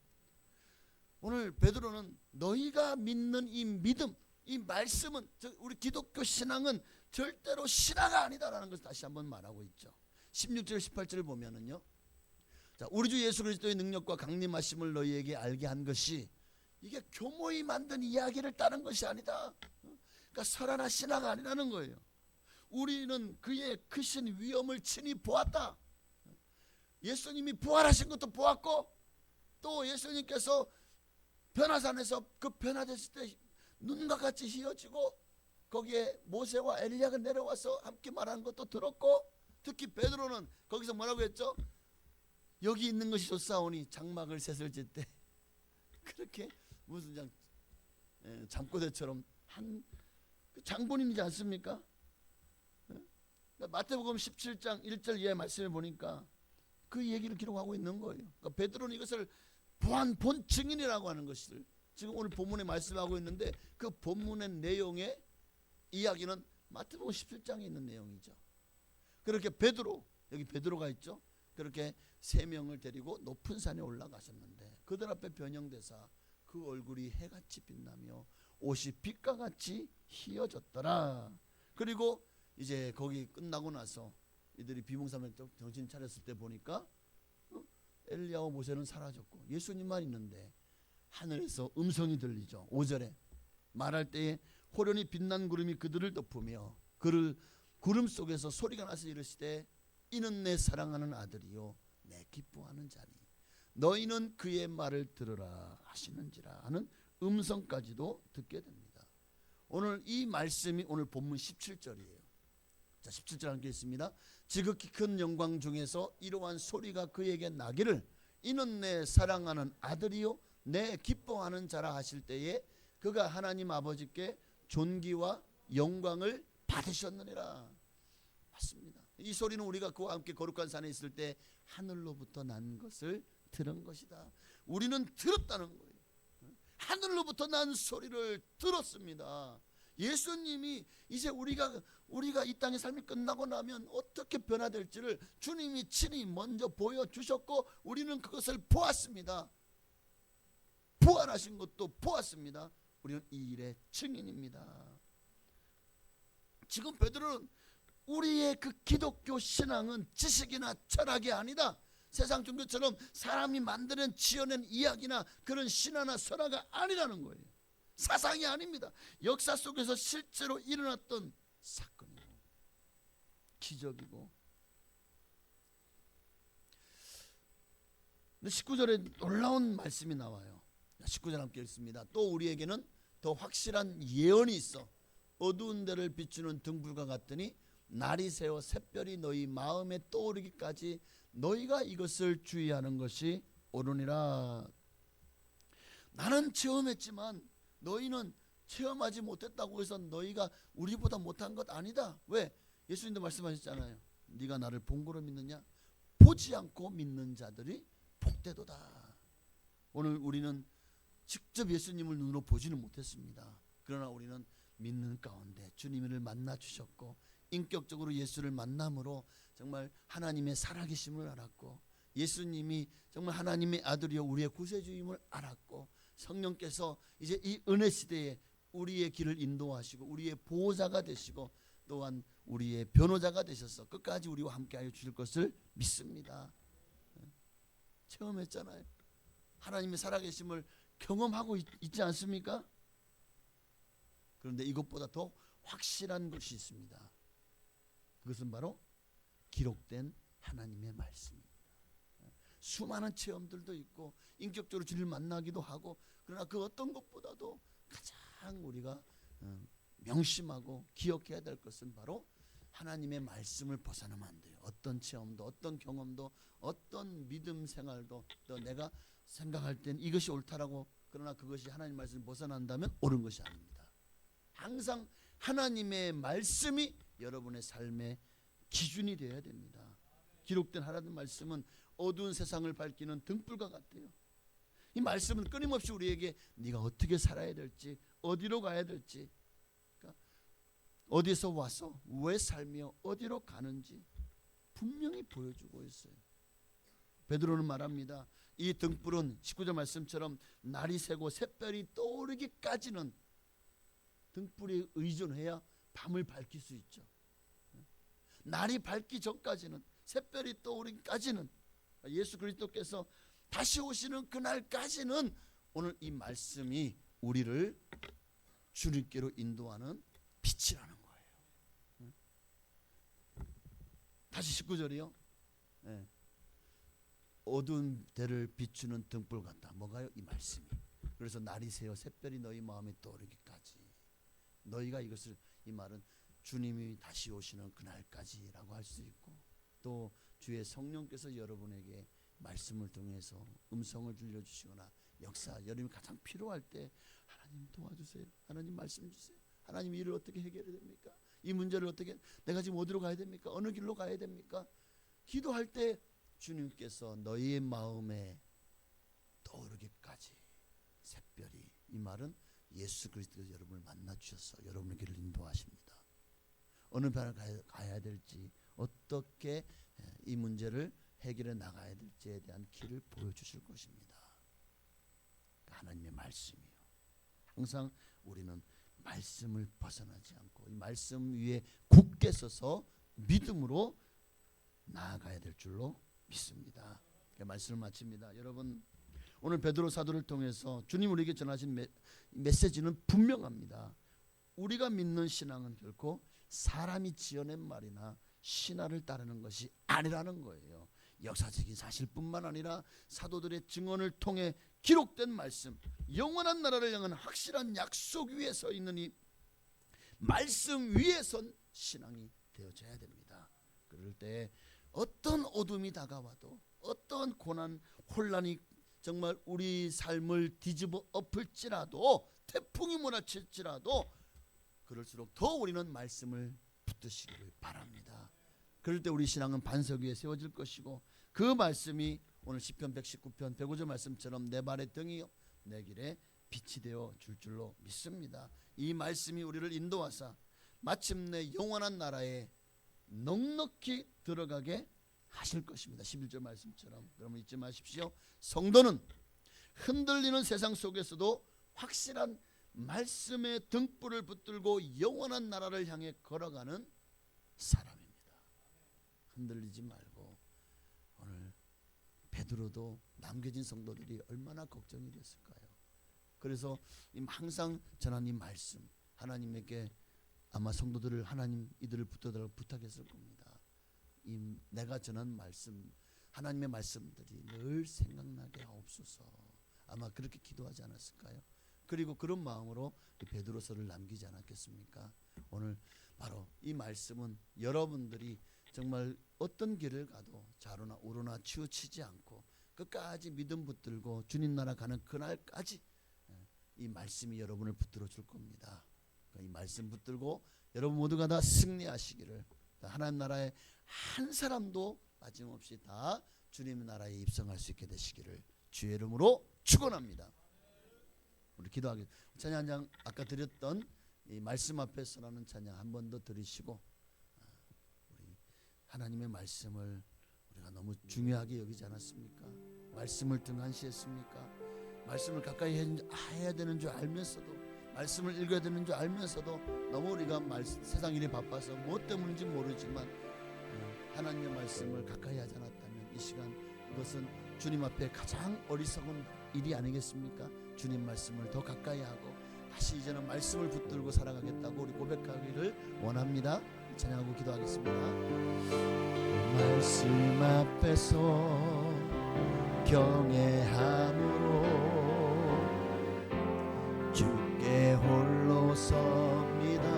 [SPEAKER 3] 오늘 베드로는 너희가 믿는 이 믿음, 이 말씀은 우리 기독교 신앙은 절대로 신화가 아니다라는 것을 다시 한번 말하고 있죠. 16절 18절을 보면은요. 자, 우리 주 예수 그리스도의 능력과 강림하심을 너희에게 알게 한 것이 이게 교모이 만든 이야기를 따른 것이 아니다. 그러니까 설화나 신화가 아니라는 거예요. 우리는 그의 크신 위엄을 친히 보았다. 예수님이 부활하신 것도 보았고 또 예수님께서 변화산에서 그 변화됐을 때 눈과 같이 휘어지고 거기에 모세와 엘리야가 내려와서 함께 말하는 것도 들었고 특히 베드로는 거기서 뭐라고 했죠? 여기 있는 것이 좋사오니 장막을 셋을 짓때 그렇게 무슨 잠꼬대처럼 한 장본인이지 않습니까? 마태복음 17장 1절 이하의 말씀을 보니까 그 얘기를 기록하고 있는 거예요. 그러니까 베드로는 이것을 본 증인이라고 하는 것을 지금 오늘 본문에 말씀하고 있는데 그 본문의 내용의 이야기는 마태복음 17장에 있는 내용이죠. 그렇게 베드로, 여기 베드로가 있죠. 그렇게 3명을 데리고 높은 산에 올라가셨는데 그들 앞에 변형되사 그 얼굴이 해같이 빛나며 옷이 빛과 같이 휘어졌더라. 그리고 이제 거기 끝나고 나서 이들이 비몽사몽 정신 차렸을 때 보니까 엘리야와 모세는 사라졌고 예수님만 있는데 하늘에서 음성이 들리죠. 5절에 말할 때에 호련히 빛난 구름이 그들을 덮으며 그를 구름 속에서 소리가 나서 이르시되 이는 내 사랑하는 아들이요 내 기뻐하는 자니 너희는 그의 말을 들으라 하시는지라 하는 음성까지도 듣게 됩니다. 오늘 이 말씀이 오늘 본문 17절이에요. 자, 17절 함께 있습니다. 지극히 큰 영광 중에서 이러한 소리가 그에게 나기를 이는 내 사랑하는 아들이요 내 기뻐하는 자라 하실 때에 그가 하나님 아버지께 존귀와 영광을 받으셨느니라. 맞습니다. 이 소리는 우리가 그와 함께 거룩한 산에 있을 때 하늘로부터 난 것을 들은 것이다. 우리는 들었다는 거예요. 하늘로부터 난 소리를 들었습니다. 예수님이 이제 우리가 이 땅의 삶이 끝나고 나면 어떻게 변화될지를 주님이 친히 먼저 보여주셨고 우리는 그것을 보았습니다. 부활하신 것도 보았습니다. 우리는 이 일의 증인입니다. 지금 베드로는 우리의 그 기독교 신앙은 지식이나 철학이 아니다. 세상 종교처럼 사람이 만드는 지어낸 이야기나 그런 신화나 설화가 아니라는 거예요. 사상이 아닙니다. 역사 속에서 실제로 일어났던 사건이고 기적이고. 근데 19절에 놀라운 말씀이 나와요. 19절 함께 읽습니다. 또 우리에게는 더 확실한 예언이 있어 어두운 데를 비추는 등불과 같더니 날이 새어 샛별이 너희 마음에 떠오르기까지 너희가 이것을 주의하는 것이 옳으니라. 나는 체험했지만 너희는 체험하지 못했다고 해서 너희가 우리보다 못한 것 아니다. 왜? 예수님도 말씀하셨잖아요. 네가 나를 본 거로 믿느냐? 보지 않고 믿는 자들이 복되도다. 오늘 우리는 직접 예수님을 눈으로 보지는 못했습니다. 그러나 우리는 믿는 가운데 주님을 만나 주셨고 인격적으로 예수를 만남으로 정말 하나님의 살아계심을 알았고 예수님이 정말 하나님의 아들이요 우리의 구세주임을 알았고 성령께서 이제 이 은혜 시대에 우리의 길을 인도하시고 우리의 보호자가 되시고 또한 우리의 변호자가 되셔서 끝까지 우리와 함께하여 주실 것을 믿습니다. 체험했잖아요. 하나님의 살아계심을 경험하고 있지 않습니까? 그런데 이것보다 더 확실한 것이 있습니다. 그것은 바로 기록된 하나님의 말씀입니다. 수많은 체험들도 있고 인격적으로 주님을 만나기도 하고 그러나 그 어떤 것보다도 가장 우리가 명심하고 기억해야 될 것은 바로 하나님의 말씀을 벗어나면 안 돼요. 어떤 체험도 어떤 경험도 어떤 믿음 생활도 또 내가 생각할 땐 이것이 옳다라고 그러나 그것이 하나님 말씀을 벗어난다면 옳은 것이 아닙니다. 항상 하나님의 말씀이 여러분의 삶의 기준이 되어야 됩니다. 기록된 하나님 말씀은 어두운 세상을 밝히는 등불과 같아요. 이 말씀은 끊임없이 우리에게 네가 어떻게 살아야 될지 어디로 가야 될지 그러니까 어디서 와서 왜 살며 어디로 가는지 분명히 보여주고 있어요. 베드로는 말합니다. 이 등불은 19절 말씀처럼 날이 새고 샛별이 떠오르기까지는 등불에 의존해야 밤을 밝힐 수 있죠. 날이 밝기 전까지는 샛별이 떠오르기까지는 예수 그리스도께서 다시 오시는 그날까지는 오늘 이 말씀이 우리를 주님께로 인도하는 빛이라는 거예요. 다시 19절이요. 네. 어두운 데를 비추는 등불 같다. 뭐가요? 이 말씀이. 그래서 날이 새어 샛별이 너희 마음에 떠오르기까지 너희가 이것을 이 말은 주님이 다시 오시는 그날까지라고 할 수 있고 또 주의 성령께서 여러분에게 말씀을 통해서 음성을 들려주시거나 역사 여러분이 가장 필요할 때 하나님 도와주세요. 하나님 말씀 주세요. 하나님 이를 어떻게 해결해야 됩니까? 이 문제를 어떻게 내가 지금 어디로 가야 됩니까? 어느 길로 가야 됩니까? 기도할 때 주님께서 너희의 마음에 떠오르기까지 샛별이 이 말은 예수 그리스도께서 여러분을 만나 주셔서 여러분의 길을 인도하십니다. 어느 방을 가야 될지 어떻게 이 문제를 해결해 나가야 될지에 대한 길을 보여주실 것입니다. 하나님의 말씀이요. 항상 우리는 말씀을 벗어나지 않고 이 말씀 위에 굳게 서서 믿음으로 나아가야 될 줄로 믿습니다. 말씀을 마칩니다. 여러분 오늘 베드로 사도를 통해서 주님 우리에게 전하신 메시지는 분명합니다. 우리가 믿는 신앙은 결코 사람이 지어낸 말이나 신화를 따르는 것이 아니라는 거예요. 역사적인 사실뿐만 아니라 사도들의 증언을 통해 기록된 말씀, 영원한 나라를 향한 확실한 약속 위에 서 있는 이 말씀 위에 선 신앙이 되어져야 됩니다. 그럴 때 어떤 어둠이 다가와도 어떤 고난, 혼란이 정말 우리 삶을 뒤집어 엎을지라도 태풍이 몰아칠지라도 그럴수록 더 우리는 말씀을 붙드시기를 바랍니다. 그럴 때 우리 신앙은 반석 위에 세워질 것이고 그 말씀이 오늘 시편 119편 105절 말씀처럼 내 발의 등이요 내 길에 빛이 되어 줄 줄로 믿습니다. 이 말씀이 우리를 인도하사 마침내 영원한 나라에 넉넉히 들어가게 하실 것입니다. 11절 말씀처럼. 그러면 잊지 마십시오. 성도는 흔들리는 세상 속에서도 확실한 말씀의 등불을 붙들고 영원한 나라를 향해 걸어가는 사람입니다. 흔들리지 말고 오늘 베드로도 남겨진 성도들이 얼마나 걱정이 됐을까요? 그래서 항상 전한 이 말씀 하나님에게 아마 성도들을 하나님 이들을 붙들라고 부탁했을 겁니다. 이 내가 전한 말씀 하나님의 말씀들이 늘 생각나게 하옵소서. 아마 그렇게 기도하지 않았을까요? 그리고 그런 마음으로 베드로서를 남기지 않았겠습니까? 오늘 바로 이 말씀은 여러분들이 정말 어떤 길을 가도 좌로나 우로나 치우치지 않고 끝까지 믿음 붙들고 주님 나라 가는 그날까지 이 말씀이 여러분을 붙들어 줄 겁니다. 이 말씀 붙들고 여러분 모두가 다 승리하시기를, 하나님 나라에 한 사람도 빠짐없이 다 주님 나라에 입성할 수 있게 되시기를 주의 이름으로 축원합니다. 우리 기도하겠습니다. 찬양 한 장 아까 드렸던 이 말씀 앞에서라는 찬양 한 번 더 들으시고, 우리 하나님의 말씀을 우리가 너무 중요하게 여기지 않았습니까? 말씀을 등한시했습니까? 말씀을 가까이 해야 되는 줄 알면서도, 말씀을 읽어야 되는 줄 알면서도 너무 우리가 세상 일이 바빠서 무엇 때문인지 모르지만 하나님의 말씀을 가까이 하지 않았다면 이 시간 이것은 주님 앞에 가장 어리석은 일이 아니겠습니까? 주님 말씀을 더 가까이 하고 다시 이제는 말씀을 붙들고 살아가겠다고 우리 고백하기를 원합니다. 찬양하고 기도하겠습니다. 말씀 앞에서 경외함으로 주께 홀로 섭니다.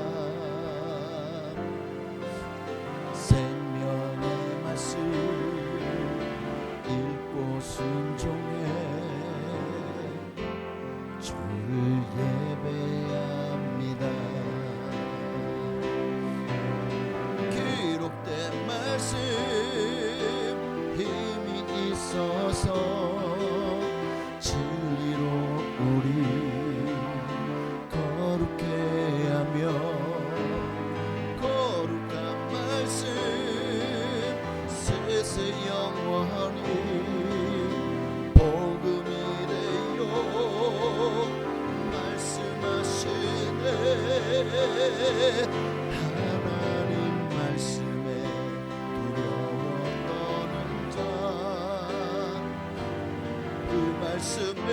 [SPEAKER 3] 생명의 말씀 읽고 순종해 주를 예배합니다. 기록된 말씀 힘이 있어서 진리로 우리 거룩해 하며, 거룩한 말씀 세세 영원히 복음이래요. 말씀하시네 하나님 말씀에 두려워 떠는 자, 그 말씀에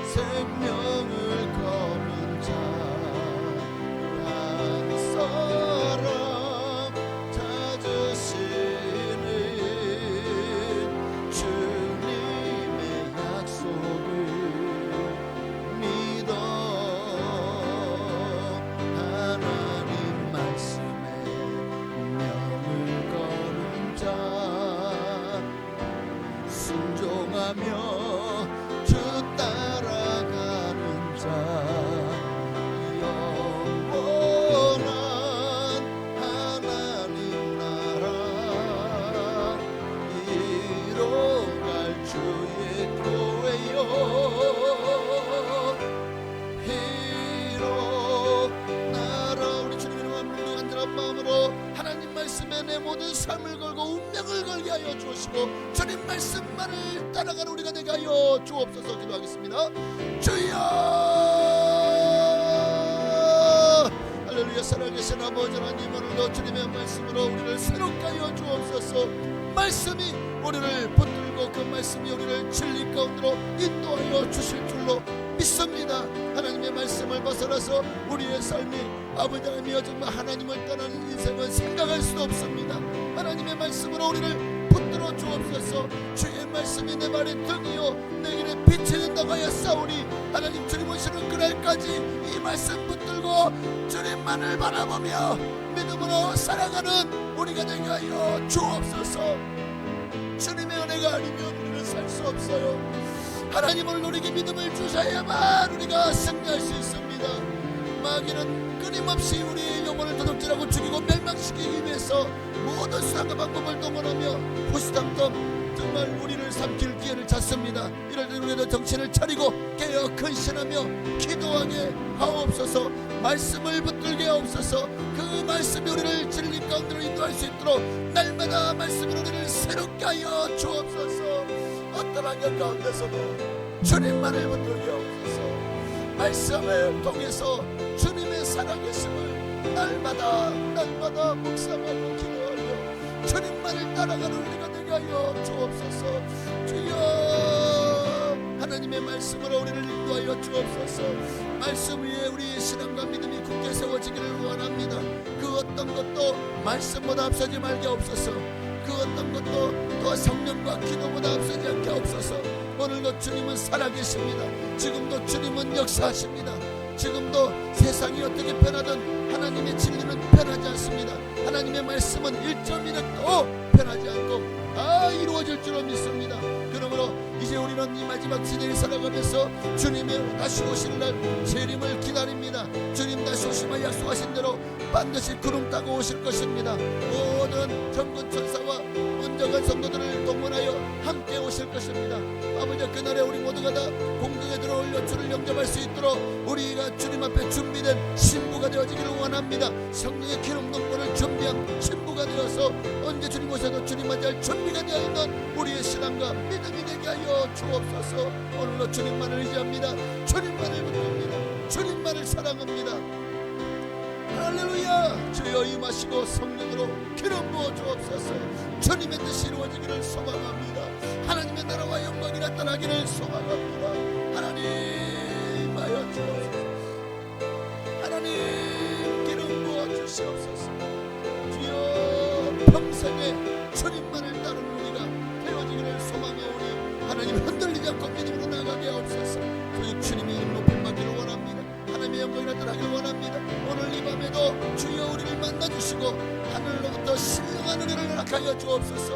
[SPEAKER 3] 생명을 거는 자, 한 사람 찾으시는 주님의 약속을 믿어 하나님 말씀에 명을 거는 자, 순종하며 주 따라가는 자, 영원한 하나님 나라 이뤄갈 주의 교회여, 이뤄 나라. 우리 주님 이름 부르는 간절한 마음으로 하나님 말씀에 내 모든 삶을 걸고 운명을 걸게 하여 주시고 주님 말씀만을 따라가는 우리가 되게 하여 주옵소서. 기도하겠습니다. 주여, 할렐루야. 살아계신 아버지 하나님, 오늘도 주님의 말씀으로 우리를 새롭게 하여 주옵소서. 말씀이 우리를 붙들고 그 말씀이 우리를 진리 가운데로 인도하여 주실 줄로 믿습니다. 하나님의 말씀을 벗어나서 우리의 삶이 아버지 하나님이여 정말 하나님을 떠나는 인생은 생각할 수 없습니다. 하나님의 말씀으로 우리를 붙들어 주옵소서. 주의 말씀이 내 발의 등이요 내 길에 빛이 된다고 하였사오니 하나님 주님 오시는 그날까지 이 말씀 붙들고 주님만을 바라보며 믿음으로 살아가는 우리가 되게 하여 주옵소서. 주님의 은혜가 아니면 우리는 살 수 없어요. 하나님을 노리게 믿음을 주셔야만 우리가 승리할 수 있습니다. 마귀는 끊임없이 우리의 영혼을 도둑질하고 죽이고 멸망시키기 위해서 모든 수단과 방법을 동원하며 호시탐탐 정말 우리를 삼킬 기회를 찾습니다. 이럴 때 우리도 정신을 차리고 깨어 근신하며 기도하게 하옵소서. 말씀을 붙들게 하옵소서. 그 말씀이 우리를 진리 가운데로 인도할 수 있도록 날마다 말씀이 우리를 새롭게 하여 주옵소서. 어떤 환경 가운데서도 주님만을 붙들게 하옵소서. 말씀을 통해서 주님의 살아계심을 날마다 묵상하고 기도하며 주님만을 따라가는 우리가 되게 하여 주옵소서. 주여, 하나님의 말씀으로 우리를 인도하여 주옵소서. 말씀 위에 우리의 신앙과 믿음이 굳게 세워지기를 원합니다. 그 어떤 것도 말씀보다 앞서지 말게 없소서. 그 어떤 것도 또 성령과 기도보다 앞서지 않게 없소서. 오늘도 주님은 살아계십니다. 지금도 주님은 역사하십니다. 지금도 세상이 어떻게 변하든 하나님의 진리는 변하지 않습니다. 하나님의 말씀은 1.1도 변하지 않고 다 이루어질 줄로 믿습니다. 그러므로 이제 우리는 이 마지막 시대를 살아가면서 주님의 다시 오실 날 재림을 기다립니다. 주님 다시 오시면 약속하신 대로 반드시 구름 타고 오실 것입니다. 모든 전군 천사와 온전한 성도들을 동원하여 함께 오실 것입니다. 아버지, 그날에 우리 모두가 다 공중에 들어올려 주를 영접할 수 있도록 우리가 주님 앞에 준비된 신부가 되어지기를 원합니다. 성령의 기름 눈물을 준비한 신부가 되어서 언제 주님 오셔도 주님 맞이할 준비가 되어 있는 우리의 신앙과 믿음이 되게 하여 주옵소서. 오늘도 주님만을 의지합니다. 주님만을 붙듭니다. 주님만을 사랑합니다. 할렐루야. 주여 임하시고 성령으로 기름 부어 주옵소서. 주님의 뜻이 이루어지기를 소망합니다. 하나님의 나라와 영광이 나타나기를 소망합니다. 하나님 하여 주옵소서. 하나님 기름 부어 주시옵소서. 주여 평생에 주님만을 따르는 우리가 되어지기를 소망하오니 하나님 흔들리지 않고 믿음으로 나가게 하옵소서. 오직 주님의 이름 높임 받기를 원합니다. 하나님의 영광이 나타나기를 원합니다. 오늘 이 밤에도 주여 우리를 만나주시고 하늘로부터 신령한 은혜를 허락하여 주옵소서.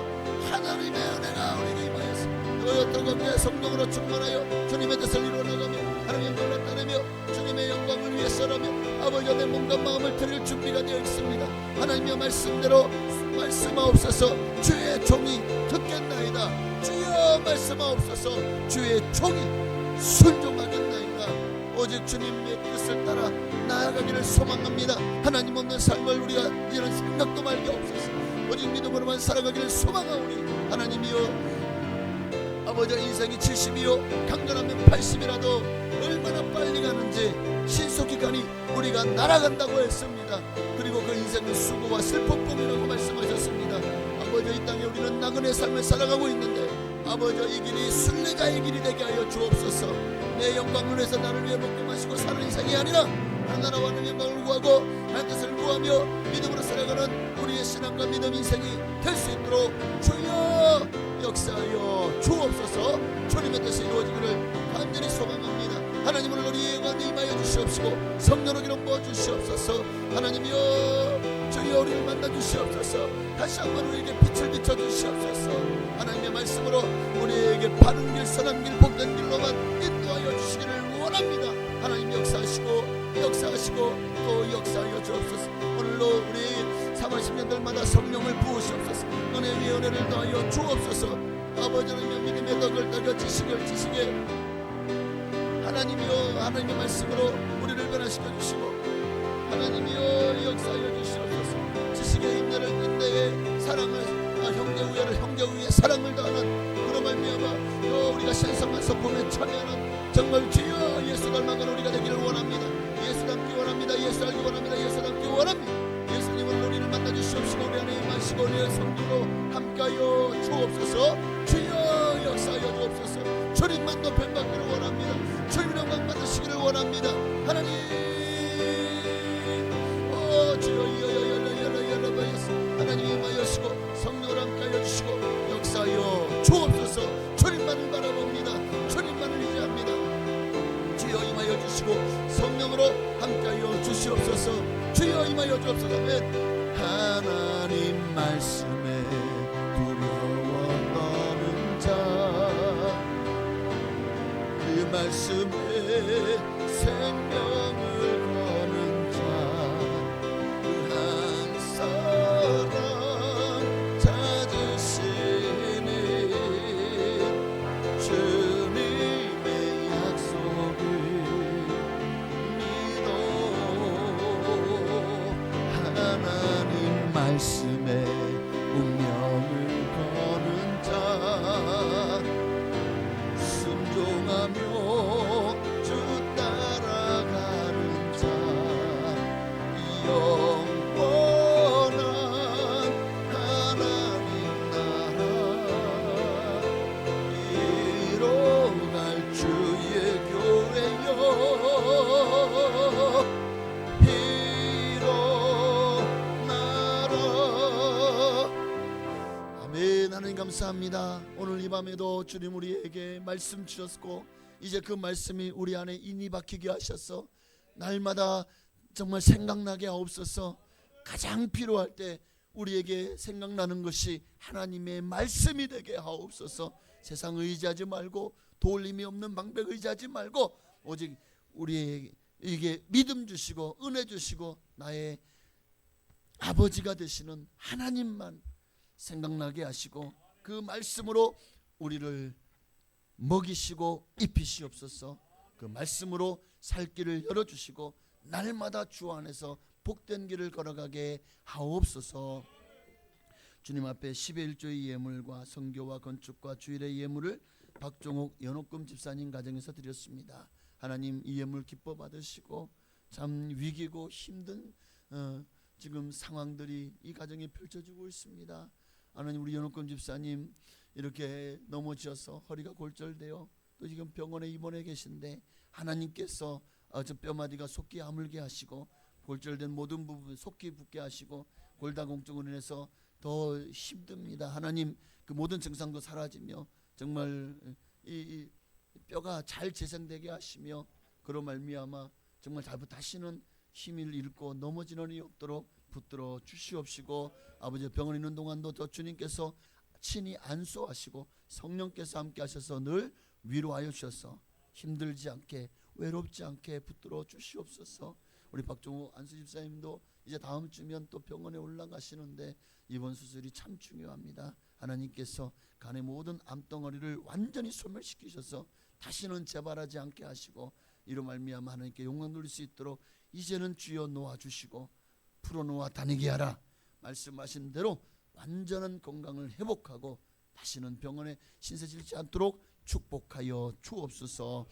[SPEAKER 3] 하나님의 은혜가 우리에게 임하여서 너희 뜨겁게 성령으로 충만하여 주님의 뜻을 이루어나가며 하나님의 영광을 나타내며 주님의 영광을 위해서라며 아버지 내 몸과 마음을 드릴 준비가 되어 있습니다. 하나님의 말씀대로 말씀하옵소서. 주의 종이 듣겠나이다. 주여 말씀하옵소서. 주의 종이 순종하겠나이다. 오직 주님의 뜻을 따라 나아가기를 소망합니다. 하나님 없는 삶을 우리가 이런 생각도 말게 없소서. 오직 믿음으로만 살아가기를 소망하오니 하나님이여 아버지, 인생이 70이요 강건하면 80이라도 얼마나 빨리 가는지 신속히 가니 우리가 날아간다고 했습니다. 그리고 그 인생은 수고와 슬픔뿐이라고 말씀하셨습니다. 아버지, 이 땅에 우리는 나그네 삶을 살아가고 있는데 아버지, 이 길이 순례자의 길이 되게 하여 주옵소서. 내 영광을 위해서 나를 위해 먹고 마시고 사는 인생이 아니라 하나님과 하나님의 영광을 구하고 하나님의 뜻을 구하며 믿음으로 살아가는 우리의 신앙과 믿음 인생이 될 수 있도록 주여 역사하여 주옵소서. 주님의 뜻이 이루어지기를 간절히 소망합니다. 하나님 오늘 우리의 가운데 임하여 주시옵시고 성령으로 기름 부어 주시옵소서. 하나님이여 주여 우리를 만나 주시옵소서. 다시 한번 우리에게 빛을 비춰 주시옵소서. 하나님의 말씀으로 우리에게 바른 길 선한 길 복된 길로만 인도하여 주시기를 원합니다. 하나님 역사하시고 또 역사하여 주옵소서. 오늘로 우리 3월 10년들마다 성령을 부으시옵소서. 은혜 위에 은혜를 더하여 주옵소서. 아버지는 믿음의 덕을 더려 지식에 하나님이여 하나님의 말씀으로 우리를 변화시켜 주시고 하나님이여 역사하여 주시옵소서. 지식의 인내에 사랑을 형제 우애를 형제 우애 사랑을 다하는 그런 말미암아 또 우리가 신성한 성품에 참여하는 정말 주여 예수 닮아가는 우리가 되기를 원합니다. 예수 닮기 원합니다. 예수 알기 원합니다. 예수 닮기 원합니다. 예수님은 우리를 만나 주시옵시고 우리 안에 임하시고 우리의 성도로 함께하여 주옵소서. 주여 역사하여 주옵소서. 주님만 높임 받기를 원합니다. 주님의 영광 받으시기를 원합니다. 하나님 주여 하나님이 임하여시고 성령을 함께하여 주시고 역사하여 주옵소서. 주님만을 바라봅니다. 주님만을 의지합니다. 주여 임하여 주시고 성령으로 함께하여 주시옵소서. 주여 임하여 주옵소서. 아멘. 하나님 말씀에 두려워 떠는 자 그 말씀에 생명을 거는 자 말씀에 운명을 거는 자 순종하며 주 따라가는 자 영원한 하나님 나라 이뤄갈 주의 교회여 하나님 감사합니다. 오늘 이 밤에도 주님 우리에게 말씀 주셨고 이제 그 말씀이 우리 안에 인이 박히게 하셔서 날마다 정말 생각나게 하옵소서. 가장 필요할 때 우리에게 생각나는 것이 하나님의 말씀이 되게 하옵소서. 세상 의지하지 말고 도울림이 없는 방백 의지하지 말고 오직 우리에게 믿음 주시고 은혜 주시고 나의 아버지가 되시는 하나님만 생각나게 하시고 그 말씀으로 우리를 먹이시고 입히시옵소서. 그 말씀으로 살 길을 열어주시고 날마다 주 안에서 복된 길을 걸어가게 하옵소서. 주님 앞에 10의 1조의 예물과 선교와 건축과 주일의 예물을 박종옥 연옥금 집사님 가정에서 드렸습니다. 하나님 이 예물 기뻐 받으시고 참 위기고 힘든 지금 상황들이 이 가정에 펼쳐지고 있습니다. 하나님 우리 연옥금 집사님 이렇게 넘어져서 허리가 골절되어 또 지금 병원에 입원해 계신데 하나님께서 저 뼈마디가 속기 아물게 하시고 골절된 모든 부분 속기 붓게 하시고 골다공증으로 인해서 더 힘듭니다. 하나님 그 모든 증상도 사라지며 정말 이 뼈가 잘 재생되게 하시며 그로 말미암아 정말 다시는 힘을 잃고 넘어지는 일이 없도록 붙들어 주시옵시고 아버지 병원에 있는 동안도 더 주님께서 친히 안수하시고 성령께서 함께 하셔서 늘 위로하여 주셔서 힘들지 않게 외롭지 않게 붙들어 주시옵소서. 우리 박종우 안수 집사님도 이제 다음 주면 또 병원에 올라가시는데 이번 수술이 참 중요합니다. 하나님께서 간의 모든 암덩어리를 완전히 소멸시키셔서 다시는 재발하지 않게 하시고 이로 말미암아 하나님께 영광 돌릴 수 있도록 이제는 주여 놓아주시고 풀어놓아 다니게 하라 말씀하신 대로 완전한 건강을 회복하고 다시는 병원에 신세 지지 않도록 축복하여 주옵소서.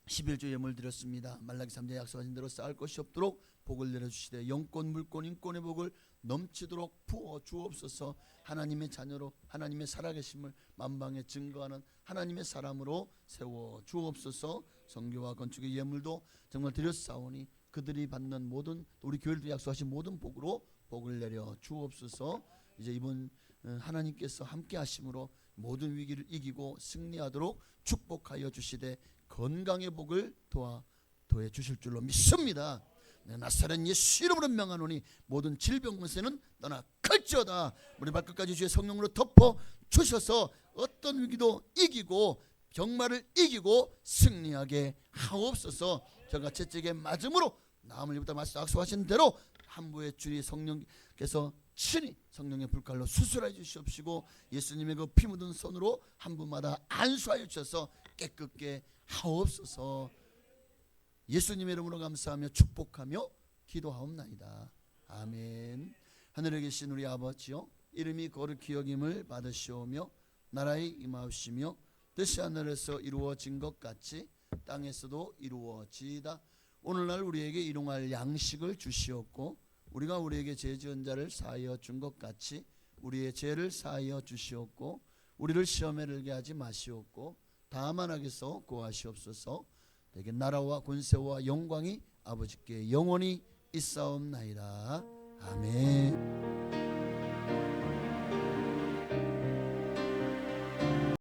[SPEAKER 3] 11조 예물 드렸습니다. 말라기 3장 약속하신 대로 쌓을 것이 없도록 복을 내려주시되 영권 물권 인권의 복을 넘치도록 부어 주옵소서. 하나님의 자녀로 하나님의 살아계심을 만방에 증거하는 하나님의 사람으로 세워 주옵소서. 선교와 건축의 예물도 정말 드렸사오니 그들이 받는 모든 우리 교회도 약속하신 모든 복으로 복을 내려 주옵소서. 이제 이번 하나님께서 함께 하심으로 모든 위기를 이기고 승리하도록 축복하여 주시되 건강의 복을 더해 주실 줄로 믿습니다. 나사렛 예수 이름으로 명하노니 모든 질병 권세는 떠나 갈지어다. 우리 발끝까지 주의 성령으로 덮어 주셔서 어떤 위기도 이기고 병마를 이기고 승리하게 하옵소서. 저가 채찍에 맞음으로 나음을 입었다 말씀 약속하신 대로 한부의 주의 성령께서 친히 성령의 불칼로 수술해 주시옵시고 예수님의 그 피 묻은 손으로 한 분마다 안수하여 주셔서 깨끗게 하옵소서. 예수님의 이름으로 감사하며 축복하며 기도하옵나이다. 아멘. 하늘에 계신 우리 아버지요 이름이 거룩히 여김을 받으시오며 나라의 임하옵시며 뜻이 하늘에서 이루어진 것 같이 땅에서도 이루어지이다. 오늘날 우리에게 일용할 양식을 주시옵고 우리가 우리에게 죄 지은 자를 사하여 준 것 같이 우리의 죄를 사하여 주시옵고 우리를 시험에 들게 하지 마시옵고 다만 악에서 구하시옵소서. 내게 나라와 권세와 영광이 아버지께 영원히 있사옵나이다. 아멘.